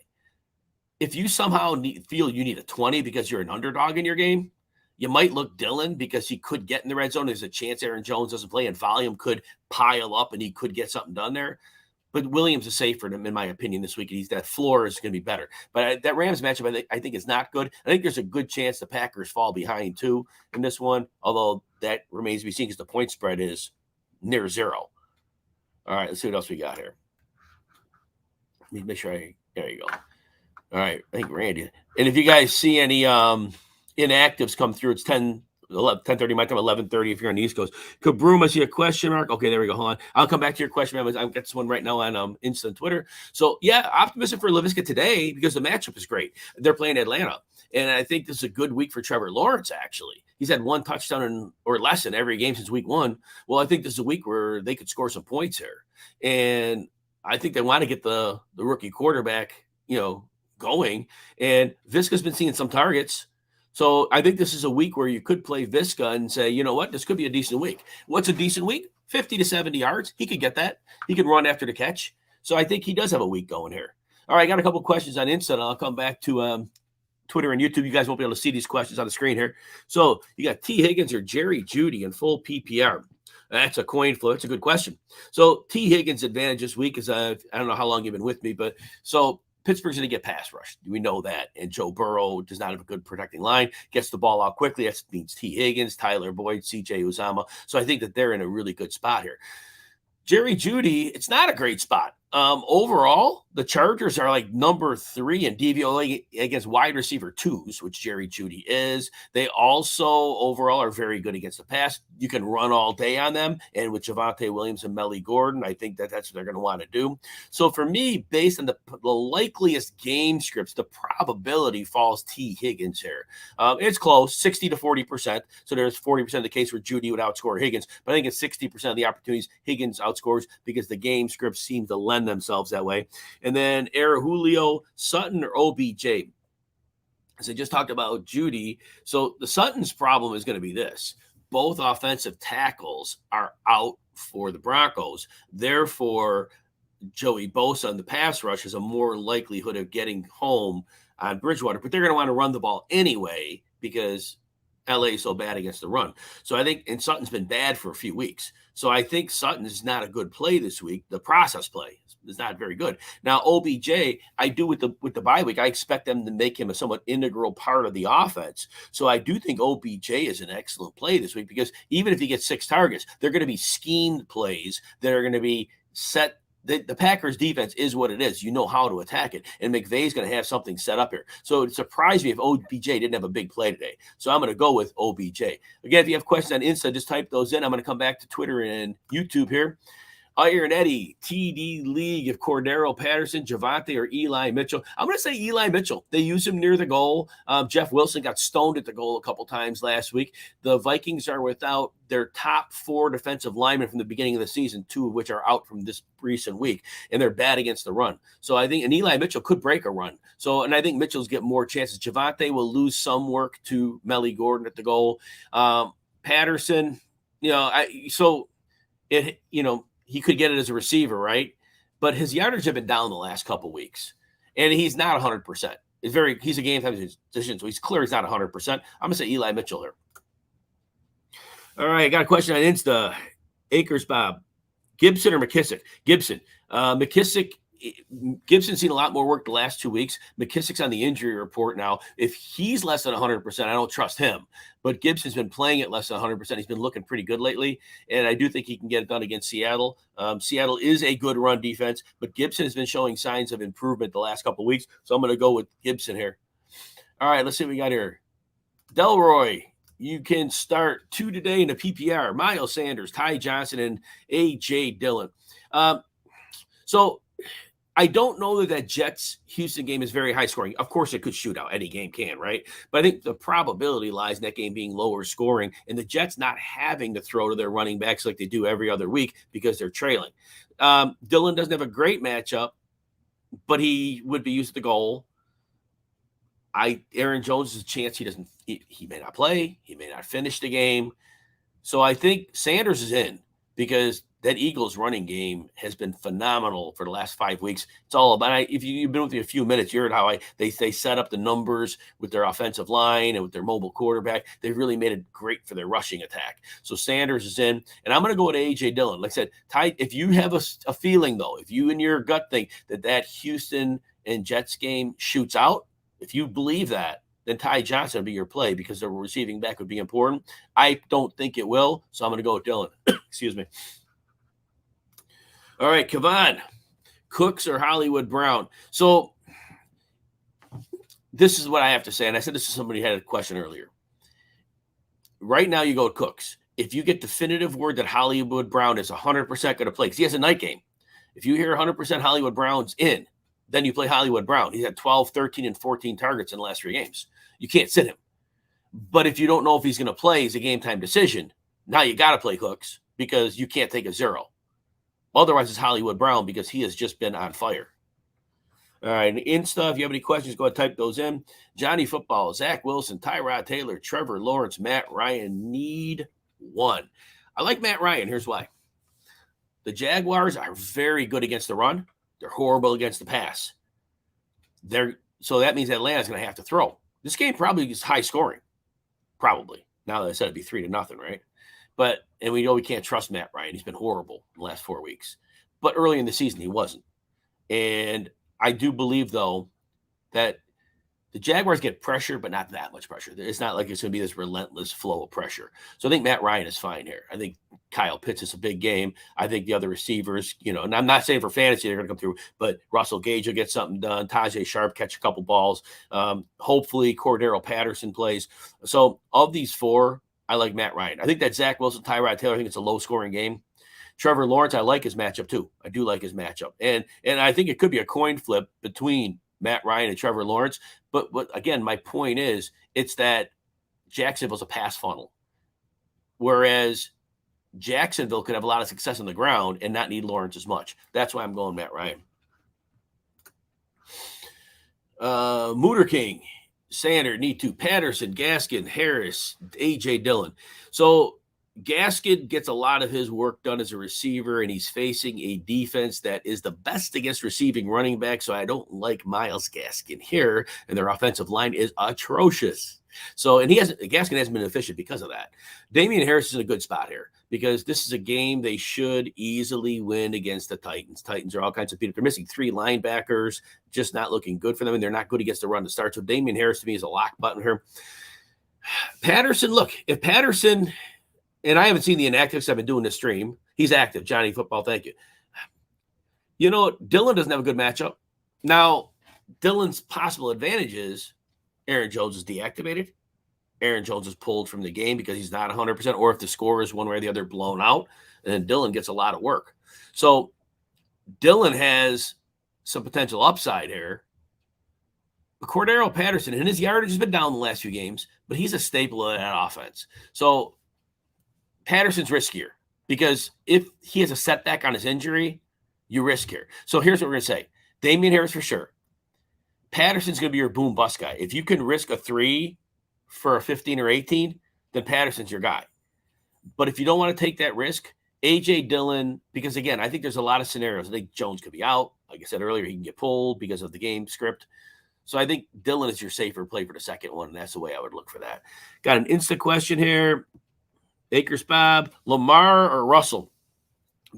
If you somehow feel you need a 20 because you're an underdog in your game, you might look Dillon because he could get in the red zone. There's a chance Aaron Jones doesn't play and volume could pile up and he could get something done there. But Williams is safe for him, in my opinion, this week. That floor is going to be better. But that Rams matchup, I think is not good. I think there's a good chance the Packers fall behind, too, in this one, although that remains to be seen because the point spread is near 0. All right, let's see what else we got here. Let me make sure there you go. All right, I think Randy. And if you guys see any inactives come through, it's 10:30 my time, 11:30 if you're on the East Coast. Kabroom, I see a question mark. Okay, there we go. Hold on. I'll come back to your question. I've got this one right now on Insta and Twitter. So, yeah, optimistic for Laviska today because the matchup is great. They're playing Atlanta. And I think this is a good week for Trevor Lawrence, actually. He's had one touchdown or less in every game since week 1. Well, I think this is a week where they could score some points here. And I think they want to get the rookie quarterback, going. And Visca's been seeing some targets. So I think this is a week where you could play Visca and say, you know what, this could be a decent week. What's a decent week? 50 to 70 yards. He could get that. He could run after the catch. So I think he does have a week going here. All right, I got a couple questions on Insta, and I'll come back to Twitter and YouTube. You guys won't be able to see these questions on the screen here. So you got T. Higgins or Jerry Jeudy in full PPR. That's a coin flip. That's a good question. So T. Higgins' advantage this week is I don't know how long you've been with me, but so Pittsburgh's going to get pass rushed. We know that. And Joe Burrow does not have a good protecting line, gets the ball out quickly. That means T. Higgins, Tyler Boyd, C.J. Uzomah. So I think that they're in a really good spot here. Jerry Jeudy, it's not a great spot. Overall, the Chargers are like number 3 in DVOA against wide receiver 2s, which Jerry Jeudy is. They also overall are very good against the pass. You can run all day on them. And with Javonte Williams and Melly Gordon, I think that's what they're going to want to do. So for me, based on the likeliest game scripts, the probability falls T. Higgins here. It's close, 60 to 40%. So there's 40% of the case where Jeudy would outscore Higgins. But I think it's 60% of the opportunities Higgins outscores because the game scripts seem to lend themselves that way. And then Julio, Sutton, or OBJ. As I just talked about Jeudy. So the Sutton's problem is going to be this. Both offensive tackles are out for the Broncos. Therefore, Joey Bosa on the pass rush has a more likelihood of getting home on Bridgewater. But they're going to want to run the ball anyway because LA is so bad against the run. So I think, and Sutton's been bad for a few weeks. So I think Sutton is not a good play this week. The process play is not very good. Now, OBJ, I do with the bye week, I expect them to make him a somewhat integral part of the offense. So I do think OBJ is an excellent play this week because even if he gets 6 targets, they're going to be schemed plays that are going to be set. The Packers defense is what it is. You know how to attack it. And McVay's going to have something set up here. So it surprised me if OBJ didn't have a big play today. So I'm going to go with OBJ. Again, if you have questions on Insta, just type those in. I'm going to come back to Twitter and YouTube here. Iron Eddie, TD League of Cordero Patterson, Javonte, or Eli Mitchell. I'm going to say Eli Mitchell. They use him near the goal. Jeff Wilson got stoned at the goal a couple times last week. The Vikings are without their top 4 defensive linemen from the beginning of the season, 2 of which are out from this recent week, and they're bad against the run. So I think, and Eli Mitchell could break a run. So, and I think Mitchell's get more chances. Javonte will lose some work to Melly Gordon at the goal. Patterson, he could get it as a receiver, right? But his yardage have been down the last couple weeks, and he's not 100%. He's a game time decision, so he's clear he's not 100%. I'm gonna say Eli Mitchell here. All right, I got a question on Insta. Akers Bob, Gibson or McKissick? Gibson. McKissick Gibson's seen a lot more work the last 2 weeks. McKissick's on the injury report now. If he's less than 100%, I don't trust him. But Gibson's been playing at less than 100%. He's been looking pretty good lately, and I do think he can get it done against Seattle. Seattle is a good run defense, but Gibson has been showing signs of improvement the last couple of weeks, so I'm going to go with Gibson here. All right, let's see what we got here. Delroy, you can start 2 today in the PPR. Miles Sanders, Ty Johnson, and A.J. Dillon. So I don't know that Jets-Houston game is very high scoring. Of course, it could shoot out. Any game can, right? But I think the probability lies in that game being lower scoring and the Jets not having to throw to their running backs like they do every other week because they're trailing. Dillon doesn't have a great matchup, but he would be used at the goal. Aaron Jones is a chance he may not play. He may not finish the game. So I think Sanders is in because that Eagles running game has been phenomenal for the last 5 weeks. It's all about, if you've been with me a few minutes, you heard how they set up the numbers with their offensive line and with their mobile quarterback. They've really made it great for their rushing attack. So Sanders is in, and I'm going to go with A.J. Dillon. Like I said, Ty, if you have a feeling, though, if you in your gut think that Houston and Jets game shoots out, if you believe that, then Ty Johnson would be your play because the receiving back would be important. I don't think it will, so I'm going to go with Dillon. Excuse me. All right, Kevon, Cooks or Hollywood Brown? So this is what I have to say, and I said this to somebody who had a question earlier. Right now, you go with Cooks. If you get definitive word that Hollywood Brown is 100% going to play, because he has a night game. If you hear 100% Hollywood Brown's in, then you play Hollywood Brown. He's had 12, 13, and 14 targets in the last 3 games. You can't sit him. But if you don't know if he's going to play, it's a game-time decision. Now you got to play Cooks because you can't take a 0. Otherwise, it's Hollywood Brown because he has just been on fire. All right, and Insta, if you have any questions, go ahead and type those in. Johnny Football, Zach Wilson, Tyrod Taylor, Trevor Lawrence, Matt Ryan need one. I like Matt Ryan. Here's why. The Jaguars are very good against the run. They're horrible against the pass. So that means Atlanta's going to have to throw. This game probably is high scoring. Probably. Now that I said it'd be 3-0, right? And we know we can't trust Matt Ryan. He's been horrible in the last 4 weeks. But early in the season, he wasn't. And I do believe, though, that the Jaguars get pressure, but not that much pressure. It's not like it's going to be this relentless flow of pressure. So I think Matt Ryan is fine here. I think Kyle Pitts is a big game. I think the other receivers, and I'm not saying for fantasy they're going to come through, but Russell Gage will get something done. Tajay Sharp catch a couple balls. Hopefully Cordero Patterson plays. So of these 4, I like Matt Ryan. I think that Zach Wilson, Tyrod Taylor, I think it's a low-scoring game. Trevor Lawrence, I like his matchup too. I do like his matchup. And I think it could be a coin flip between Matt Ryan and Trevor Lawrence. But again, my point is it's that Jacksonville's a pass funnel. Whereas Jacksonville could have a lot of success on the ground and not need Lawrence as much. That's why I'm going Matt Ryan. Mooter King. Sanders, need to. Patterson, Gaskin, Harris, A.J. Dillon. So Gaskin gets a lot of his work done as a receiver, and he's facing a defense that is the best against receiving running back, so I don't like Myles Gaskin here, and their offensive line is atrocious. So, and Gaskin hasn't been efficient because of that. Damian Harris is in a good spot here because this is a game they should easily win against the Titans. Titans are all kinds of people. They're missing 3 linebackers, just not looking good for them, and they're not good against the run to start. So Damian Harris to me is a lock button here. Patterson, look, if Patterson, and I haven't seen the inactives, I've been doing this stream. He's active. Johnny Football, thank you. Dillon doesn't have a good matchup. Now, Dillon's possible advantage is Aaron Jones is deactivated. Aaron Jones is pulled from the game because he's not 100%, or if the score is one way or the other blown out, and then Dillon gets a lot of work. So Dillon has some potential upside here. But Cordero Patterson, and his yardage has been down the last few games, but he's a staple of that offense. So Patterson's riskier because if he has a setback on his injury, you risk here. So here's what we're going to say. Damian Harris for sure. Patterson's going to be your boom bust guy. If you can risk a 3 for a 15 or 18, then Patterson's your guy. But if you don't want to take that risk, A.J. Dillon, because again, I think there's a lot of scenarios. I think Jones could be out. Like I said earlier, he can get pulled because of the game script. So I think Dillon is your safer play for the second one, and that's the way I would look for that. Got an Insta question here. Akers Bob, Lamar or Russell?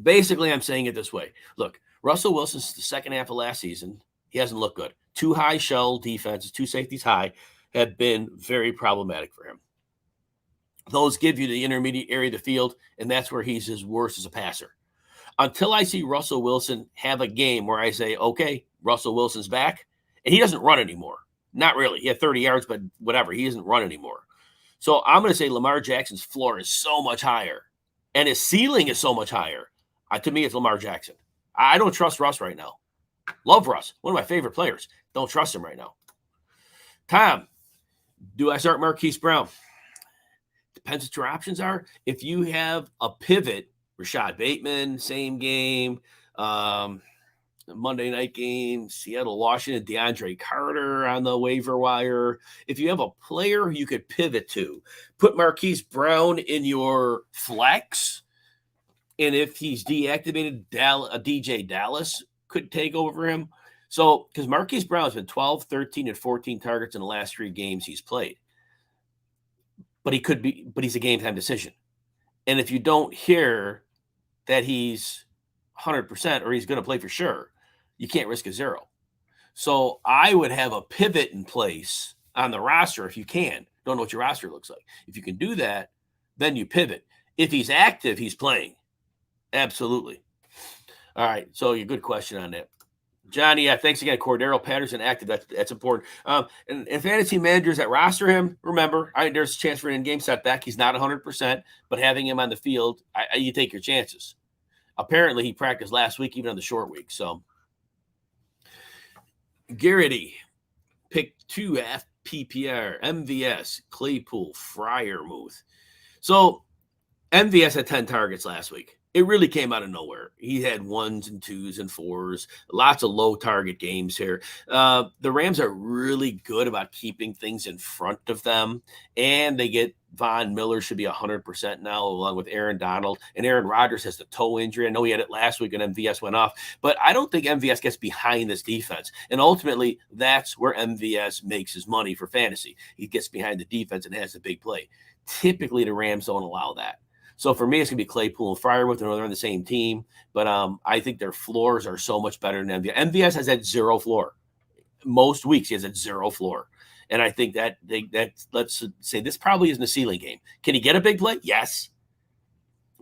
Basically, I'm saying it this way. Look, Russell Wilson's the second half of last season. He hasn't looked good. 2 high shell defenses, 2 safeties high, have been very problematic for him. Those give you the intermediate area of the field, and that's where he's his worst as a passer. Until I see Russell Wilson have a game where I say, okay, Russell Wilson's back, and he doesn't run anymore. Not really. He had 30 yards, but whatever. He doesn't run anymore. So I'm going to say Lamar Jackson's floor is so much higher, and his ceiling is so much higher. To me, it's Lamar Jackson. I don't trust Russ right now. Love Russ. One of my favorite players. Don't trust him right now. Tom, do I start Marquis Brown? Depends what your options are. If you have a pivot, Rashad Bateman, same game, Monday night game, Seattle, Washington, DeAndre Carter on the waiver wire. If you have a player you could pivot to, put Marquis Brown in your flex. And if he's deactivated, DJ Dallas could take over him. So, because Marquis Brown has been 12, 13, and 14 targets in the last 3 games he's played. But he's a game time decision. And if you don't hear that he's 100% or he's going to play for sure, you can't risk a 0. So I would have a pivot in place on the roster if you can. Don't know what your roster looks like. If you can do that, then you pivot. If he's active, he's playing. Absolutely. All right. So a good question on that. Johnny, thanks again. Cordero Patterson active. That's important. And fantasy managers that roster him, remember, there's a chance for an in-game setback. He's not 100%, but having him on the field, you take your chances. Apparently, he practiced last week, even on the short week. So, Garrity, pick 2 FPPR, MVS, Claypool, Freiermuth. So, MVS had 10 targets last week. It really came out of nowhere. He had 1s and 2s and 4s, lots of low target games here. The Rams are really good about keeping things in front of them, and they get Von Miller should be 100% now, along with Aaron Donald. And Aaron Rodgers has the toe injury. I know he had it last week and MVS went off, but I don't think MVS gets behind this defense. And ultimately, that's where MVS makes his money for fantasy. He gets behind the defense and has a big play. Typically, the Rams don't allow that. So for me, it's going to be Claypool and Freiermuth. I know they're on the same team, but I think their floors are so much better than MVS. MVS has that 0 floor. Most weeks, he has that 0 floor. And I think that let's say this probably isn't a ceiling game. Can he get a big play? Yes.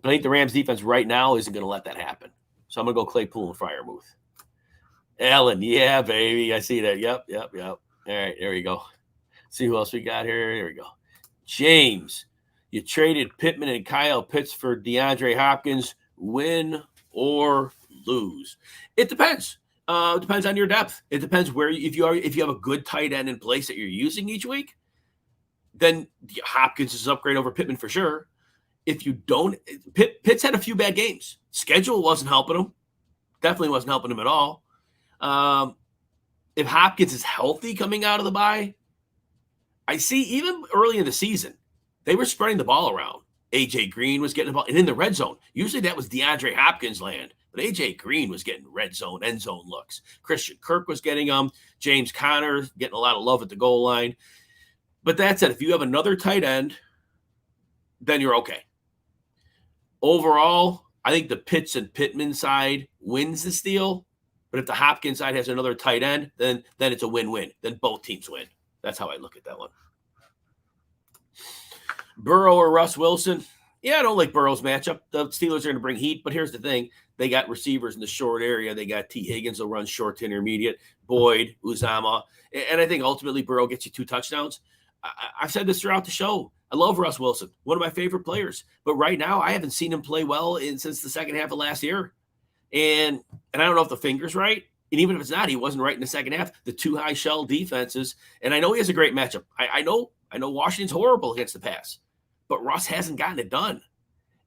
But I think the Rams defense right now isn't going to let that happen. So I'm going to go Claypool and Freiermuth. Allen, yeah, baby. I see that. Yep. All right, there we go. See who else we got here. There we go. James. You traded Pittman and Kyle Pitts for DeAndre Hopkins. Win or lose? It depends. It depends on your depth. It depends where if you have a good tight end in place that you're using each week, then Hopkins is an upgrade over Pittman for sure. If you don't, Pitts had a few bad games. Schedule wasn't helping him. Definitely wasn't helping him at all. If Hopkins is healthy coming out of the bye, I see even early in the season, they were spreading the ball around. A.J. Green was getting the ball. And in the red zone, usually that was DeAndre Hopkins' land. But A.J. Green was getting red zone, end zone looks. Christian Kirk was getting them. James Conner getting a lot of love at the goal line. But that said, if you have another tight end, then you're okay. Overall, I think the Pitts and Pittman side wins the steal. But if the Hopkins side has another tight end, then it's a win-win. Then both teams win. That's how I look at that one. Burrow or Russ Wilson? Yeah, I don't like Burrow's matchup. The Steelers are going to bring heat, but here's the thing. They got receivers in the short area. They got T. Higgins will run short to intermediate, Boyd, Uzama. And I think ultimately Burrow gets you 2 touchdowns. I've said this throughout the show. I love Russ Wilson, one of my favorite players. But right now, I haven't seen him play well since the second half of last year. And I don't know if the finger's right. And even if it's not, he wasn't right in the second half. The 2 high shell defenses. And I know he has a great matchup. I know Washington's horrible against the pass. But Russ hasn't gotten it done.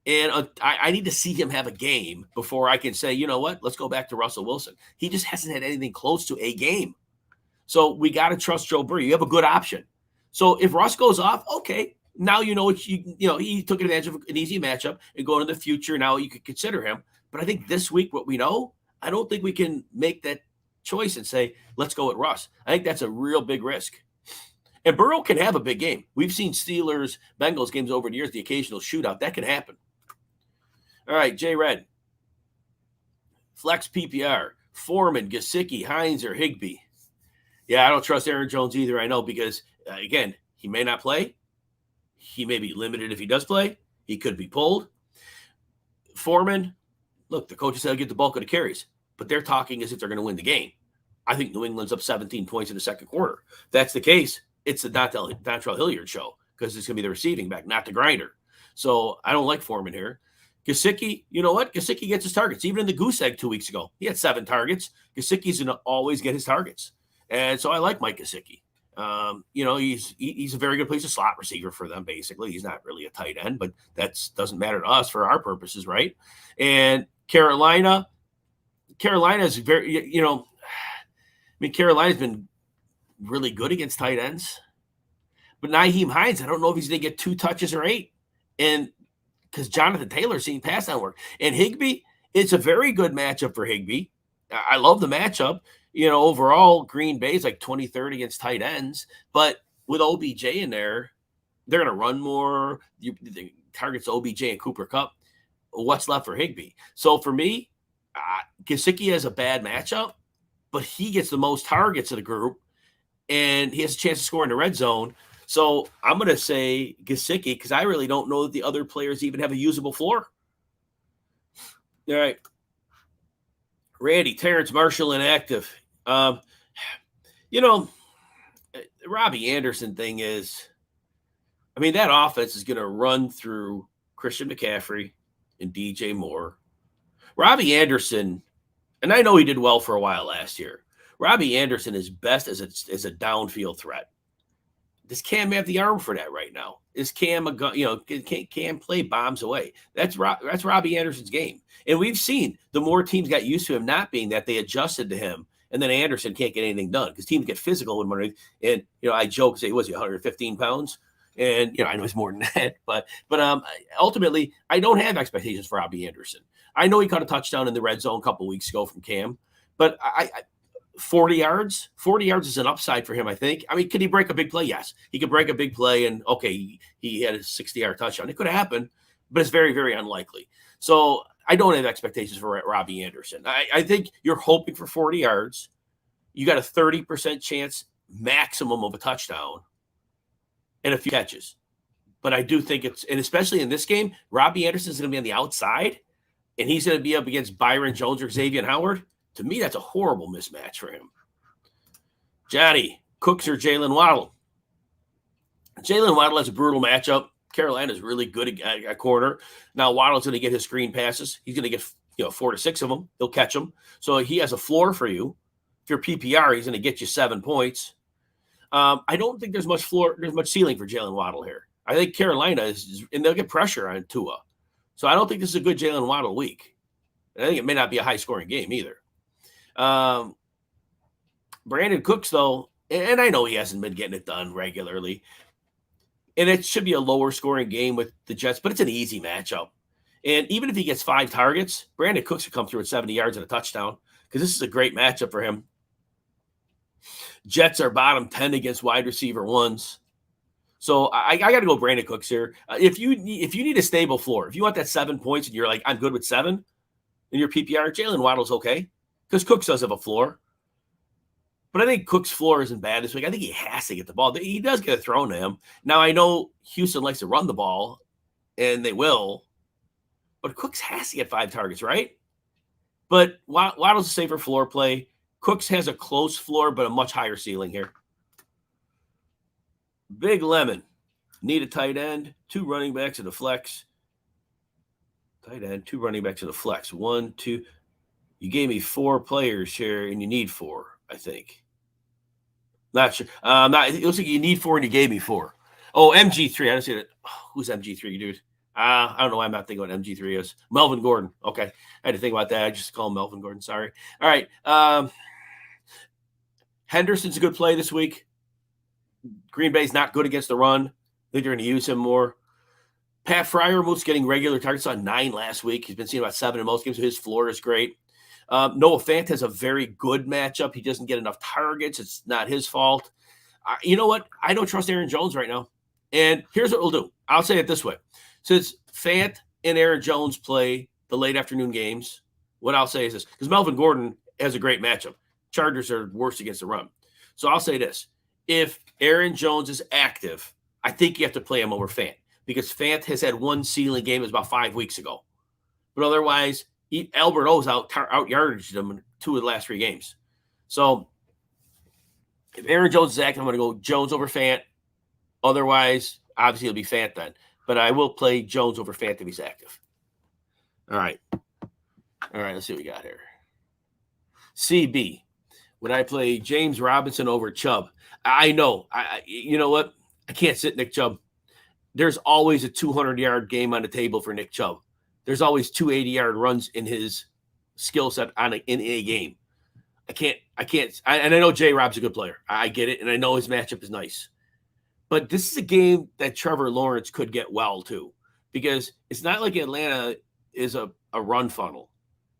And I need to see him have a game before I can say, you know what, let's go back to Russell Wilson. He just hasn't had anything close to a game. So we got to trust Joe Burrow. You have a good option. So if Russ goes off, okay, now you know he took advantage of an easy matchup and going into the future. Now you could consider him. But I think this week, what we know, I don't think we can make that choice and say, let's go with Russ. I think that's a real big risk. And Burrow can have a big game. We've seen Steelers-Bengals games over the years, the occasional shootout. That can happen. All right, Jay Red. Flex PPR, Foreman, Gesicki, Hines, or Higbee. Yeah, I don't trust Aaron Jones either. I know because, again, he may not play. He may be limited if he does play. He could be pulled. Foreman, look, the coaches said get the bulk of the carries, but they're talking as if they're going to win the game. I think New England's up 17 points in the second quarter. If that's the case, it's the Dontrell Hilliard show because it's going to be the receiving back, not the grinder. So I don't like Foreman here. Gesicki, you know what? Gesicki gets his targets. Even in the goose egg 2 weeks ago, he had 7 targets. Gesicki's going to always get his targets. And so I like Mike Gesicki. He's a very good place, a slot receiver for them, basically. He's not really a tight end, but that doesn't matter to us for our purposes, right? And Carolina is very, Carolina's been really good against tight ends. But Nyheim Hines, I don't know if he's going to get 2 touches or 8. And because Jonathan Taylor's seeing pass down work. And Higbee, it's a very good matchup for Higbee. I love the matchup. Overall, Green Bay's like 23rd against tight ends. But with OBJ in there, they're going to run more. The targets OBJ and Cooper Kupp. What's left for Higbee? So for me, Gesicki has a bad matchup, but he gets the most targets of the group, and he has a chance to score in the red zone. So I'm going to say Gesicki because I really don't know that the other players even have a usable floor. All right. Randy, Terrence Marshall inactive. Robbie Anderson thing is, that offense is going to run through Christian McCaffrey and DJ Moore. Robbie Anderson, and I know he did well for a while last year. Robbie Anderson is best as a downfield threat. Does Cam have the arm for that right now? Is Cam Cam play bombs away? That's Robbie Anderson's game. And we've seen the more teams got used to him not being that, they adjusted to him. And then Anderson can't get anything done because teams get physical when running. And, I joke, say, was he 115 pounds? And, I know it's more than that. But ultimately, I don't have expectations for Robbie Anderson. I know he caught a touchdown in the red zone a couple of weeks ago from Cam. But 40 yards is an upside for him, I think. Could he break a big play? Yes. He could break a big play and, okay, he had a 60-yard touchdown. It could happen, but it's very, very unlikely. So I don't have expectations for Robbie Anderson. I think you're hoping for 40 yards. You got a 30% chance maximum of a touchdown and a few catches. But I do think and especially in this game, Robbie Anderson is going to be on the outside, and he's going to be up against Byron Jones or Xavier Howard. To me, that's a horrible mismatch for him. Johnny, Cooks or Jalen Waddle? Jalen Waddle has a brutal matchup. Carolina's really good at corner. Now, Waddle's going to get his screen passes. He's going to get 4 to 6 of them. He'll catch them. So he has a floor for you. If you're PPR, he's going to get you 7 points. I don't think there's much ceiling for Jalen Waddle here. I think Carolina is and they'll get pressure on Tua. So I don't think this is a good Jalen Waddle week. And I think it may not be a high-scoring game either. Brandon Cooks, though, and I know he hasn't been getting it done regularly, and it should be a lower-scoring game with the Jets, but it's an easy matchup. And even if he gets 5 targets, Brandon Cooks will come through at 70 yards and a touchdown because this is a great matchup for him. Jets are bottom 10 against wide receiver ones. So I got to go Brandon Cooks here. If you need a stable floor, if you want that 7 points and you're like, I'm good with 7 in your PPR, Jalen Waddle's okay because Cooks does have a floor. But I think Cook's floor isn't bad this week. I think he has to get the ball. He does get it thrown to him. Now, I know Houston likes to run the ball, and they will. But Cooks has to get 5 targets, right? But Waddle's a safer floor play. Cooks has a close floor, but a much higher ceiling here. Big Lemon. Need a tight end. 2 running backs in the flex. Tight end, 2 running backs in the flex. 1, 2. You gave me 4 players here, and you need 4, I think. Not sure. It looks like you need 4, and you gave me 4. Oh, MG3. I didn't see that. Oh, who's MG3, dude? I don't know why I'm not thinking what MG3 is. Melvin Gordon. Okay. I had to think about that. I just call him Melvin Gordon. Sorry. All right. Henderson's a good play this week. Green Bay's not good against the run. I think they're going to use him more. Pat Freiermuth's getting regular targets on 9 last week. He's been seeing about 7 in most games, so his floor is great. Noah Fant has a very good matchup. He doesn't get enough targets. It's not his fault. You know what? I don't trust Aaron Jones right now. And here's what we'll do. I'll say it this way. Since Fant and Aaron Jones play the late afternoon games, what I'll say is this, because Melvin Gordon has a great matchup. Chargers are worse against the run. So I'll say this. If Aaron Jones is active, I think you have to play him over Fant, because Fant has had one ceiling game. It was about 5 weeks ago. But otherwise, Albert O's out yardaged him in 2 of the last 3 games. So if Aaron Jones is active, I'm going to go Jones over Fant. Otherwise, obviously, it'll be Fant then. But I will play Jones over Fant if he's active. All right. Let's see what we got here. CB. Would I play James Robinson over Chubb? I know. You know what? I can't sit Nick Chubb. There's always a 200-yard game on the table for Nick Chubb. There's always 2 80-yard runs in his skill set in a game. I can't. And I know J-Rob's a good player. I get it, and I know his matchup is nice. But this is a game that Trevor Lawrence could get well too, because it's not like Atlanta is a run funnel.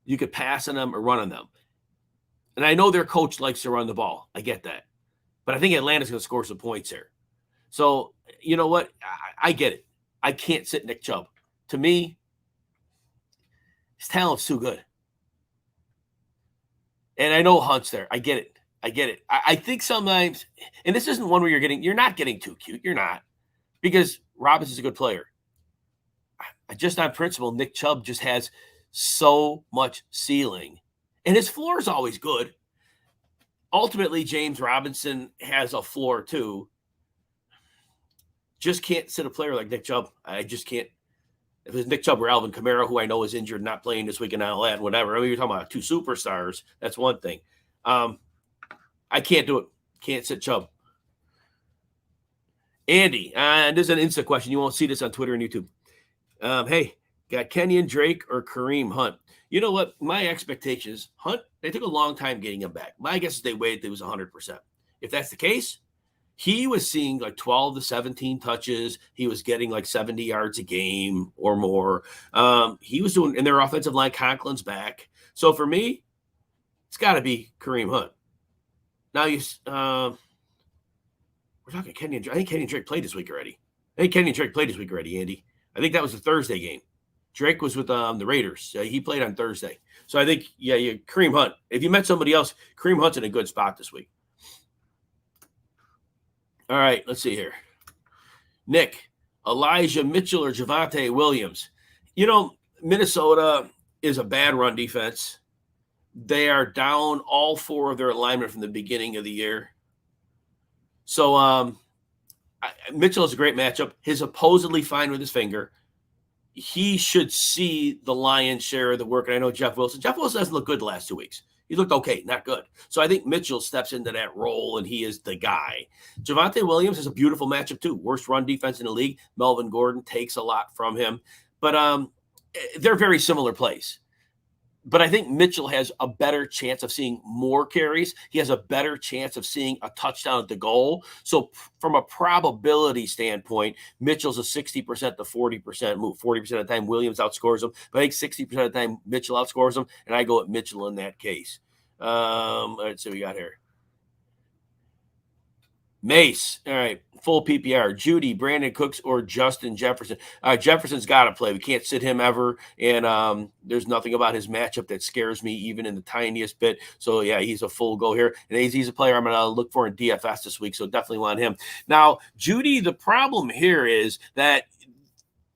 You could pass on them or run on them. And I know their coach likes to run the ball. I get that. But I think Atlanta's going to score some points here. So, you know what? I get it. I can't sit Nick Chubb. To me, his talent's too good. And I know Hunt's there. I get it. I think sometimes, and this isn't one where you're not getting too cute. You're not. Because Robinson's a good player. Just on principle, Nick Chubb just has so much ceiling. And his floor is always good. Ultimately, James Robinson has a floor too. Just can't sit a player like Nick Chubb. I just can't. If it's Nick Chubb or Alvin Kamara, who I know is injured, not playing this week and all that, whatever. I mean, you're talking about 2 superstars. That's one thing. I can't do it. Can't sit Chubb. Andy, this is an Insta question. You won't see this on Twitter and YouTube. Hey, got Kenyan, Drake, or Kareem Hunt? You know what? My expectations, Hunt, they took a long time getting him back. My guess is they waited till he was 100%. If that's the case, he was seeing like 12 to 17 touches. He was getting like 70 yards a game or more. He was doing, and their offensive line, Conklin's back. So for me, it's got to be Kareem Hunt. Now we're talking Kenyan. I think Kenyan Drake played this week already. Andy. I think that was the Thursday game. Drake was with the Raiders. He played on Thursday. So I think, Kareem Hunt. If you met somebody else, Kareem Hunt's in a good spot this week. All right, let's see here. Nick, Elijah Mitchell or Javonte Williams? You know, Minnesota is a bad run defense. They are down all 4 of their alignment from the beginning of the year. So Mitchell is a great matchup. He's supposedly fine with his finger. He should see the lion's share of the work. And I know Jeff Wilson doesn't look good the last 2 weeks. He looked okay, not good. So I think Mitchell steps into that role, and he is the guy. Javonte Williams is a beautiful matchup too. Worst run defense in the league. Melvin Gordon takes a lot from him. But they're very similar plays. But I think Mitchell has a better chance of seeing more carries. He has a better chance of seeing a touchdown at the goal. So from a probability standpoint, Mitchell's a 60% to 40% move. 40% of the time, Williams outscores him. But I think 60% of the time, Mitchell outscores him. And I go at Mitchell in that case. Let's see what we got here. Mace. All right. Full PPR. Judy, Brandon Cooks, or Justin Jefferson. Jefferson's got to play. We can't sit him ever. And there's nothing about his matchup that scares me even in the tiniest bit. So, yeah, he's a full go here. And he's a player I'm going to look for in DFS this week. So definitely want him. Now, Judy, the problem here is that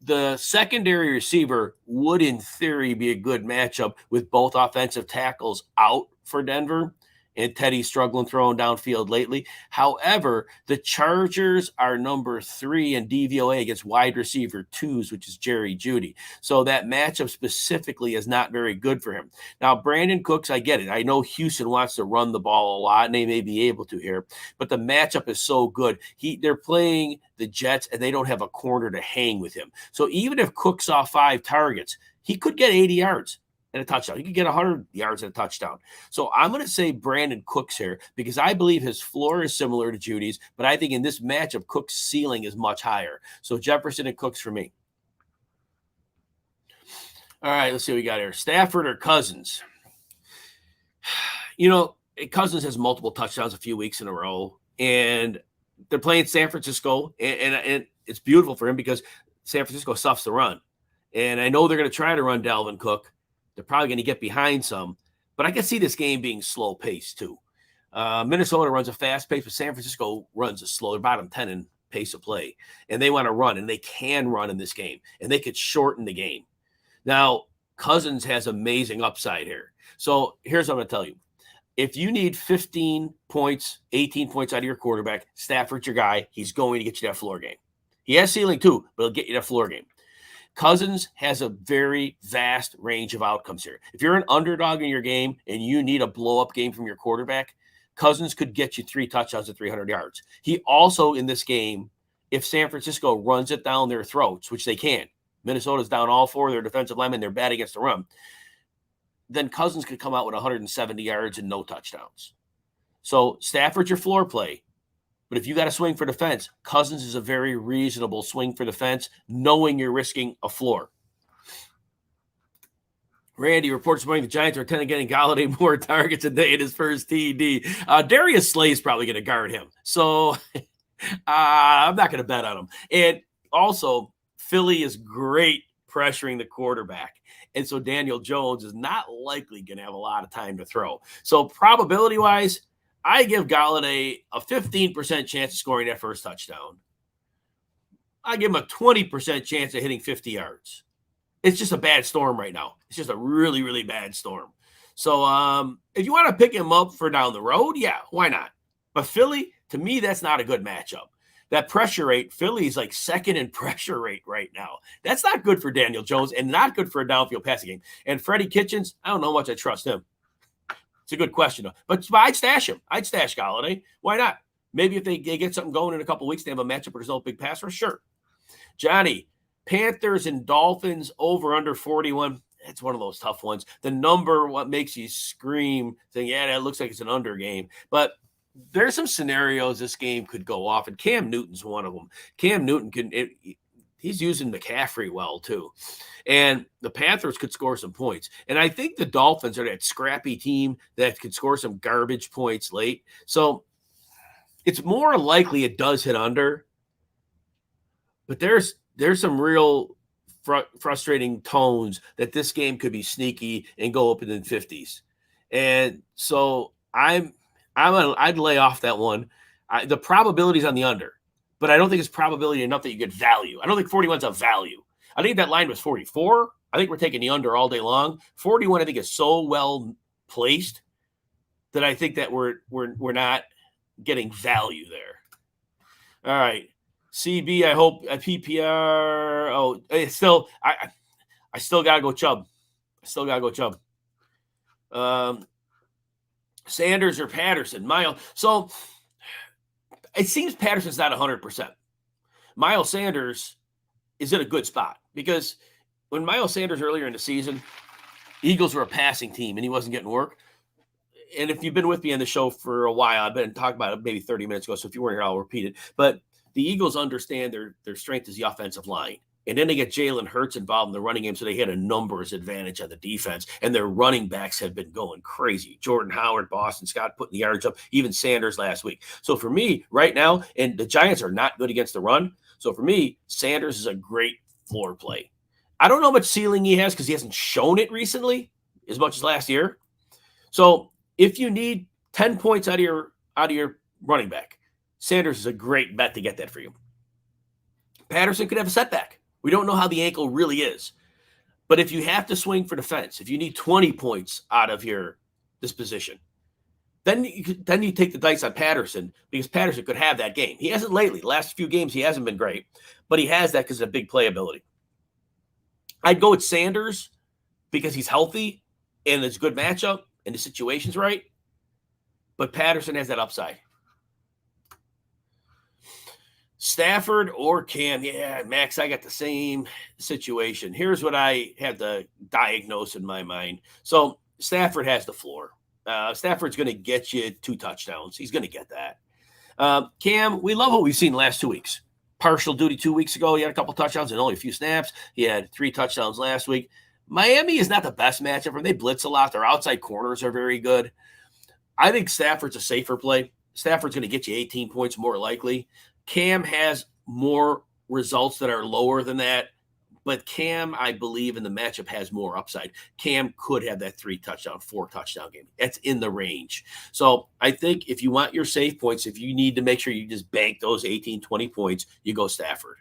the secondary receiver would, in theory, be a good matchup with both offensive tackles out for Denver. And Teddy's struggling throwing downfield lately. However, the Chargers are number 3 in DVOA against wide receiver 2s, which is Jerry Jeudy. So that matchup specifically is not very good for him. Now, Brandon Cooks, I get it. I know Houston wants to run the ball a lot, and they may be able to here. But the matchup is so good. They're playing the Jets, and they don't have a corner to hang with him. So even if Cook saw 5 targets, he could get 80 yards. And a touchdown. He could get 100 yards and a touchdown. So I'm going to say Brandon Cooks here because I believe his floor is similar to Judy's, but I think in this matchup, Cooks' ceiling is much higher. So Jefferson and Cooks for me. All right, let's see what we got here. Stafford or Cousins? You know, Cousins has multiple touchdowns a few weeks in a row, and they're playing San Francisco, and it's beautiful for him because San Francisco stuffs the run. And I know they're going to try to run Dalvin Cook. They're probably going to get behind some, but I can see this game being slow paced too. Minnesota runs a fast pace, but San Francisco runs a slow, bottom 10 in pace of play, and they want to run, and they can run in this game, and they could shorten the game. Now, Cousins has amazing upside here. So here's what I'm going to tell you. If you need 15 points, 18 points out of your quarterback, Stafford's your guy. He's going to get you that floor game. He has ceiling too, but he'll get you that floor game. Cousins has a very vast range of outcomes here. If you're an underdog in your game and you need a blow-up game from your quarterback, Cousins could get you 3 touchdowns at 300 yards. He also, in this game, if San Francisco runs it down their throats, which they can, Minnesota's down all 4 of their defensive linemen, they're bad against the run, then Cousins could come out with 170 yards and no touchdowns. So Stafford's your floor play. But if you got to swing for the fence, Cousins is a very reasonable swing for the fence, knowing you're risking a floor. Randy reports this morning the Giants are intending getting Galladay more targets a day in his first TD. Darius Slay's probably going to guard him. So I'm not going to bet on him. And also, Philly is great pressuring the quarterback. And so Daniel Jones is not likely going to have a lot of time to throw. So probability-wise, I give Galladay a 15% chance of scoring that first touchdown. I give him a 20% chance of hitting 50 yards. It's just a bad storm right now. It's just a really, really bad storm. So if you want to pick him up for down the road, yeah, why not? But Philly, to me, that's not a good matchup. That pressure rate, Philly's like second in pressure rate right now. That's not good for Daniel Jones and not good for a downfield passing game. And Freddie Kitchens, I don't know how much I trust him. It's a good question, though. But I'd stash him. I'd stash Galladay. Why not? Maybe if they get something going in a couple of weeks, they have a matchup where there's no big pass rush. Sure. Johnny, Panthers and Dolphins over under 41. That's one of those tough ones. The number, what makes you scream, saying, yeah, that looks like it's an under game. But there's some scenarios this game could go off, and Cam Newton's one of them. Cam Newton he's using McCaffrey well, too. And the Panthers could score some points. And I think the Dolphins are that scrappy team that could score some garbage points late. So it's more likely it does hit under. But there's some real frustrating tones that this game could be sneaky and go up in the 50s. And so I'd lay off that one. The probability's on the under. But I don't think it's probability enough that you get value. I don't think 41's a value. I think that line was 44. I think we're taking the under all day long. 41, I think, is so well placed that I think that we're not getting value there. All right. CB, I hope PPR. Oh, it's still I still gotta go Chubb. Sanders or Patterson. Miles. So it seems Patterson's not 100%. Miles Sanders is in a good spot because when Miles Sanders earlier in the season, Eagles were a passing team and he wasn't getting work. And if you've been with me on the show for a while, I've been talking about it maybe 30 minutes ago. So if you weren't here, I'll repeat it. But the Eagles understand their strength is the offensive line. And then they get Jalen Hurts involved in the running game, so they had a numbers advantage on the defense. And their running backs have been going crazy. Jordan Howard, Boston Scott putting the yards up, even Sanders last week. So for me, right now, and the Giants are not good against the run. So for me, Sanders is a great floor play. I don't know how much ceiling he has because he hasn't shown it recently as much as last year. So if you need 10 points out of your running back, Sanders is a great bet to get that for you. Patterson could have a setback. We don't know how the ankle really is. But if you have to swing for the fence, if you need 20 points out of this position, then you take the dice on Patterson because Patterson could have that game. He hasn't lately. The last few games, he hasn't been great. But he has that because of big playability. I'd go with Sanders because he's healthy and it's a good matchup and the situation's right. But Patterson has that upside. Stafford or Cam, yeah, Max, I got the same situation. Here's what I had to diagnose in my mind. So Stafford has the floor. Stafford's going to get you 2 touchdowns. He's going to get that. Cam, we love what we've seen the last 2 weeks. Partial duty 2 weeks ago, he had a couple touchdowns and only a few snaps. He had 3 touchdowns last week. Miami is not the best matchup for them. They blitz a lot. Their outside corners are very good. I think Stafford's a safer play. Stafford's going to get you 18 points more likely. Cam has more results that are lower than that, But Cam, I believe in the matchup, has more upside. Cam could have that 3-touchdown, 4-touchdown game. That's in the range. So I think if you want your safe points, if you need to make sure you just bank those 18, 20 points, you go Stafford.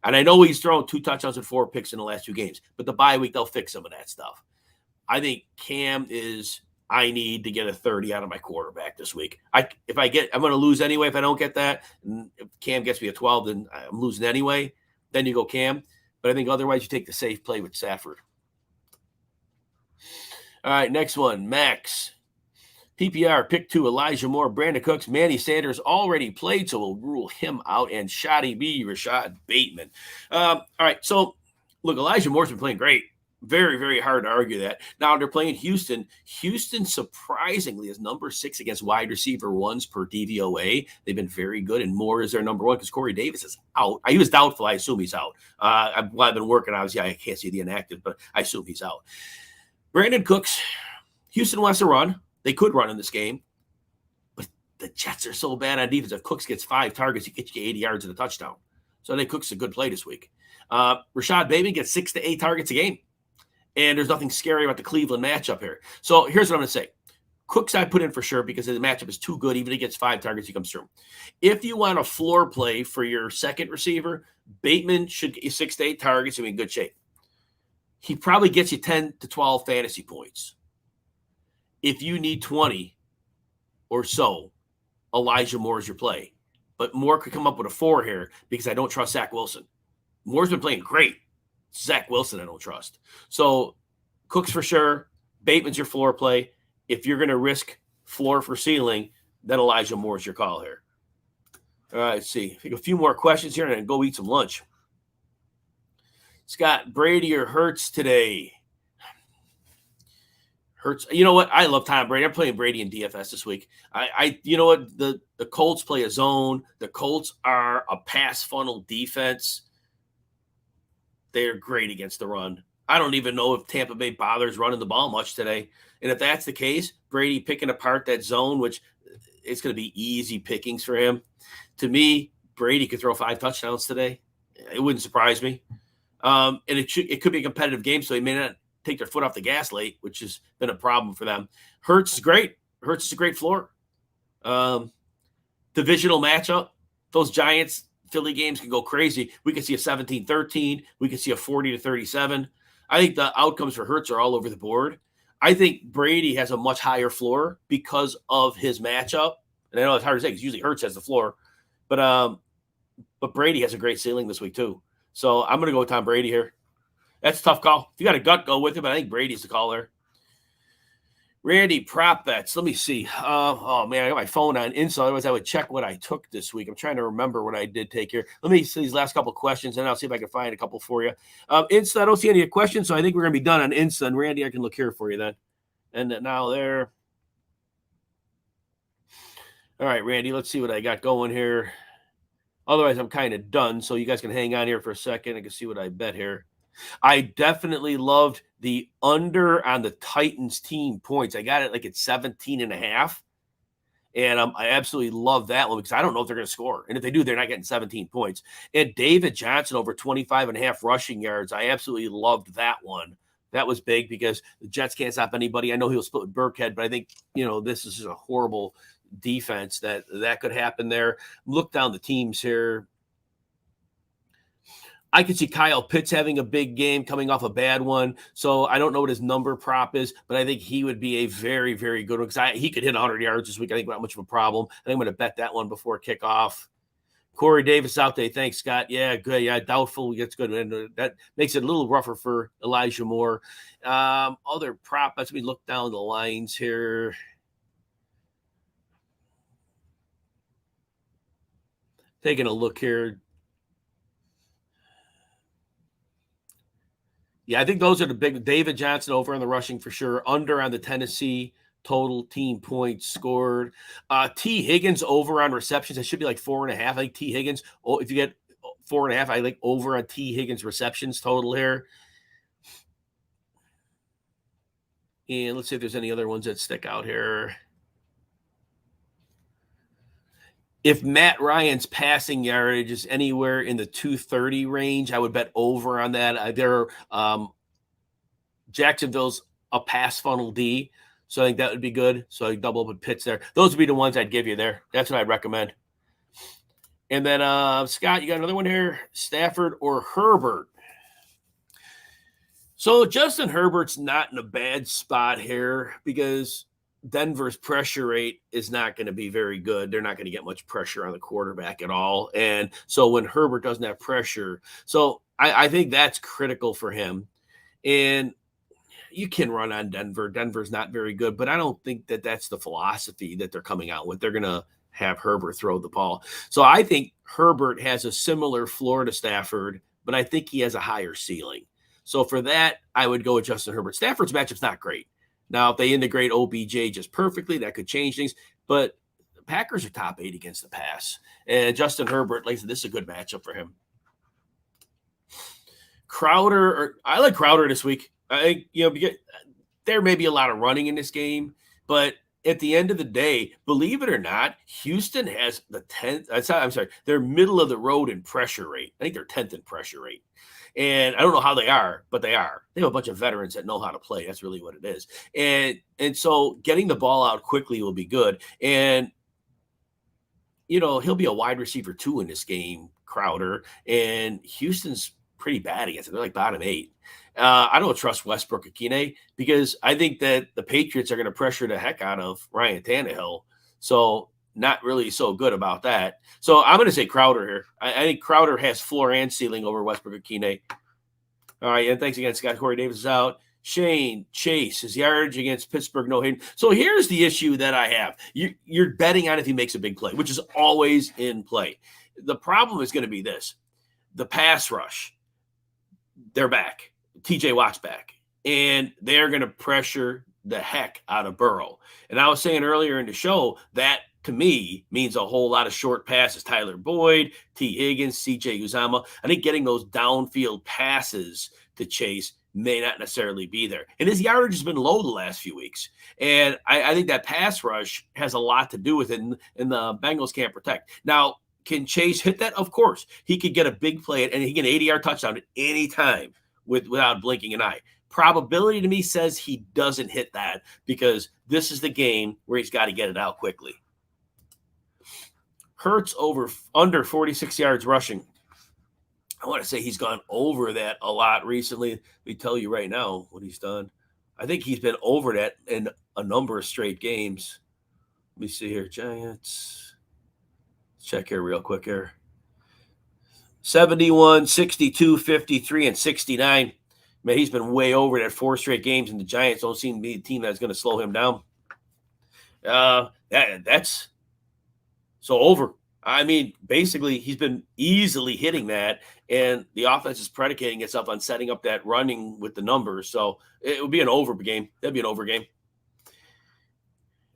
And I know he's thrown 2 touchdowns and 4 picks in the last 2 games, but the bye week, they'll fix some of that stuff. I think Cam is, I need to get a 30 out of my quarterback this week. I'm going to lose anyway if I don't get that. And if Cam gets me a 12, then I'm losing anyway. Then you go Cam. But I think otherwise you take the safe play with Stafford. All right, next one, Max. PPR, pick 2, Elijah Moore, Brandon Cooks, Manny Sanders already played, so we'll rule him out. And Shoddy B, Rashad Bateman. All right, so look, Elijah Moore's been playing great. Very, very hard to argue that. Now they're playing Houston. Houston, surprisingly, is number 6 against wide receiver ones per DVOA. They've been very good, and Moore is their number 1 because Corey Davis is out. He was doubtful. I assume he's out. I've been working. Obviously, I can't see the inactive, but I assume he's out. Brandon Cooks, Houston wants to run. They could run in this game, but the Jets are so bad on defense. If Cooks gets 5 targets, he gets you 80 yards and a touchdown. So I think Cooks is a good play this week. Rashad Bateman gets 6 to 8 targets a game. And there's nothing scary about the Cleveland matchup here. So here's what I'm going to say. Cooks I put in for sure because the matchup is too good. Even if he gets 5 targets, he comes through. If you want a floor play for your second receiver, Bateman should get you 6 to 8 targets and be in good shape. He probably gets you 10 to 12 fantasy points. If you need 20 or so, Elijah Moore is your play. But Moore could come up with a 4 here because I don't trust Zach Wilson. Moore's been playing great. Zach Wilson, I don't trust. So Cooks for sure. Bateman's your floor play. If you're going to risk floor for ceiling, then Elijah Moore's your call here. All right, let's see. Take a few more questions here and then go eat some lunch. Scott, Brady or Hurts today? Hurts. You know what? I love Tom Brady. I'm playing Brady in DFS this week. You know what? The Colts play a zone. The Colts are a pass funnel defense. They're great against the run. I don't even know if Tampa Bay bothers running the ball much today. And if that's the case, Brady picking apart that zone, which it's going to be easy pickings for him. To me, Brady could throw 5 touchdowns today. It wouldn't surprise me. And it could be a competitive game, so he may not take their foot off the gas late, which has been a problem for them. Hurts is great. Hurts is a great floor. Divisional matchup. Those Giants Philly games can go crazy. We could see a 17-13. We could see a 40-37. I think the outcomes for Hurts are all over the board. I think Brady has a much higher floor because of his matchup. And I know it's hard to say because usually Hurts has the floor. But Brady has a great ceiling this week too. So I'm going to go with Tom Brady here. That's a tough call. If you got a gut, go with it. But I think Brady's the call there. Randy, prop bets. Let me see. Oh, man, I got my phone on Insta. Otherwise, I would check what I took this week. I'm trying to remember what I did take here. Let me see these last couple of questions, and I'll see if I can find a couple for you. Insta, I don't see any questions, so I think we're going to be done on Insta. And, Randy, I can look here for you then. And now there. All right, Randy, let's see what I got going here. Otherwise, I'm kind of done, so you guys can hang on here for a second. I can see what I bet here. I definitely loved the under on the Titans team points. I got it like at 17.5. And I absolutely love that one because I don't know if they're going to score. And if they do, they're not getting 17 points. And David Johnson over 25.5 rushing yards. I absolutely loved that one. That was big because the Jets can't stop anybody. I know he'll split with Burkhead, but I think, this is a horrible defense that could happen there. Look down the teams here. I could see Kyle Pitts having a big game coming off a bad one. So I don't know what his number prop is, but I think he would be a very, very good one because he could hit 100 yards this week. I think not much of a problem. I think I'm going to bet that one before kickoff. Corey Davis out there. Thanks, Scott. Yeah, good. Yeah, doubtful. That's good. And that makes it a little rougher for Elijah Moore. Other prop bets. Let me look down the lines here. Taking a look here. Yeah, I think those are the big. David Johnson over on the rushing for sure. Under on the Tennessee total team points scored. T. Higgins over on receptions. It should be like 4.5. I think T. Higgins. Oh, if you get 4.5, I like over on T. Higgins receptions total here. And let's see if there's any other ones that stick out here. If Matt Ryan's passing yardage is anywhere in the 230 range, I would bet over on that. Jacksonville's a pass funnel D, so I think that would be good. So I double up with Pitts there. Those would be the ones I'd give you there. That's what I'd recommend. And then, Scott, you got another one here, Stafford or Herbert? So Justin Herbert's not in a bad spot here because Denver's pressure rate is not going to be very good. They're not going to get much pressure on the quarterback at all. And so when Herbert doesn't have pressure, so I think that's critical for him. And you can run on Denver. Denver's not very good, but I don't think that that's the philosophy that they're coming out with. They're going to have Herbert throw the ball. So I think Herbert has a similar floor to Stafford, but I think he has a higher ceiling. So for that, I would go with Justin Herbert. Stafford's matchup's not great. Now, if they integrate OBJ just perfectly, that could change things. But the Packers are top 8 against the pass. And Justin Herbert, like I said, this is a good matchup for him. I like Crowder this week. I think, there may be a lot of running in this game, but at the end of the day, believe it or not, Houston has the 10th. They're middle of the road in pressure rate. I think they're 10th in pressure rate. And I don't know how they are, but they are. They have a bunch of veterans that know how to play. That's really what it is. And so getting the ball out quickly will be good. And, he'll be a wide receiver 2 in this game, Crowder. And Houston's pretty bad against it. They're like bottom 8. I don't trust Westbrook Akine because I think that the Patriots are going to pressure the heck out of Ryan Tannehill. So not really so good about that. So I'm going to say Crowder here. I think Crowder has floor and ceiling over Westbrook Akine. All right, and thanks again, Scott. Corey Davis is out. Shane Chase, his yardage against Pittsburgh, no hit. So here's the issue that I have. You're betting on if he makes a big play, which is always in play. The problem is going to be this. The pass rush, they're back. TJ Watt's back. And they're going to pressure the heck out of Burrow. And I was saying earlier in the show that to me means a whole lot of short passes. Tyler Boyd, T. Higgins, CJ Uzama. I think getting those downfield passes to Chase may not necessarily be there. And his yardage has been low the last few weeks. And I think that pass rush has a lot to do with it, and the Bengals can't protect. Now, can Chase hit that? Of course. He could get a big play, and he can 80-yard touchdown at any time without blinking an eye. Probability to me says he doesn't hit that because this is the game where he's got to get it out quickly. Hurts under 46 yards rushing. I want to say he's gone over that a lot recently. Let me tell you right now what he's done. I think he's been over that in a number of straight games. Let me see here. Giants. Check here real quick here. 71, 62, 53, and 69. Man, he's been way over that 4 straight games, and the Giants don't seem to be the team that's going to slow him down. That's so over. I mean, basically, he's been easily hitting that, and the offense is predicating itself on setting up that running with the numbers. So it would be an over game. That'd be an over game.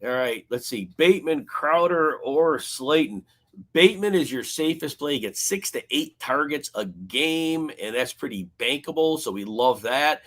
All right, let's see. Bateman, Crowder, or Slayton. Bateman is your safest play. He gets 6 to 8 targets a game, and that's pretty bankable, so we love that.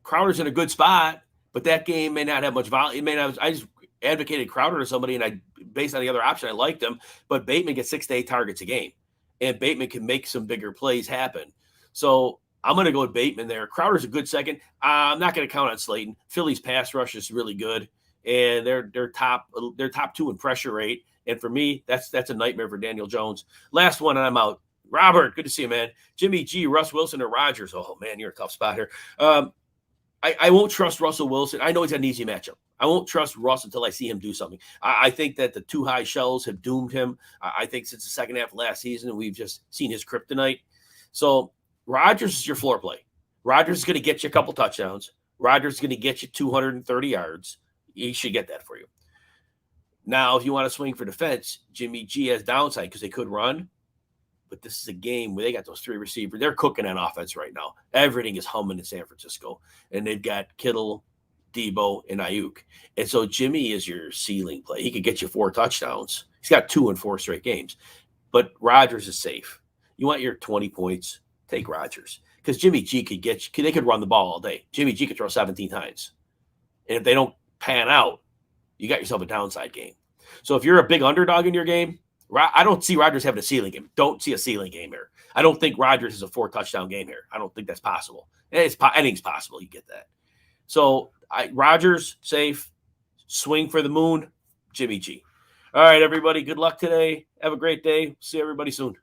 Crowder's in a good spot, but that game may not have much volume. I just advocated Crowder to somebody, and based on the other option, I liked him, but Bateman gets 6 to 8 targets a game, and Bateman can make some bigger plays happen. So I'm going to go with Bateman there. Crowder's a good second. I'm not going to count on Slayton. Philly's pass rush is really good. And they're top 2 in pressure rate. And for me, that's a nightmare for Daniel Jones. Last one, and I'm out. Robert, good to see you, man. Jimmy G, Russ Wilson, or Rodgers. Oh, man, you're a tough spot here. I won't trust Russell Wilson. I know he's got an easy matchup. I won't trust Russ until I see him do something. I think that the too high shells have doomed him. I think since the second half of last season, we've just seen his kryptonite. So Rodgers is your floor play. Rodgers is going to get you a couple touchdowns. Rodgers is going to get you 230 yards. He should get that for you. Now, if you want to swing for defense, Jimmy G has downside because they could run. But this is a game where they got those 3 receivers. They're cooking on offense right now. Everything is humming in San Francisco. And they've got Kittle, Debo, and Ayuk. And so Jimmy is your ceiling play. He could get you 4 touchdowns. He's got 2 in 4 straight games. But Rodgers is safe. You want your 20 points, take Rodgers. Because Jimmy G could get you. They could run the ball all day. Jimmy G could throw 17 times. And if they don't pan out, you got yourself a downside game. So if you're a big underdog in your game, I don't see Rodgers having a ceiling game. Don't see a ceiling game here. I don't think Rodgers is a 4-touchdown game here. I don't think that's possible. Anything's possible. You get that. So Rodgers, safe. Swing for the moon. Jimmy G. All right, everybody. Good luck today. Have a great day. See everybody soon.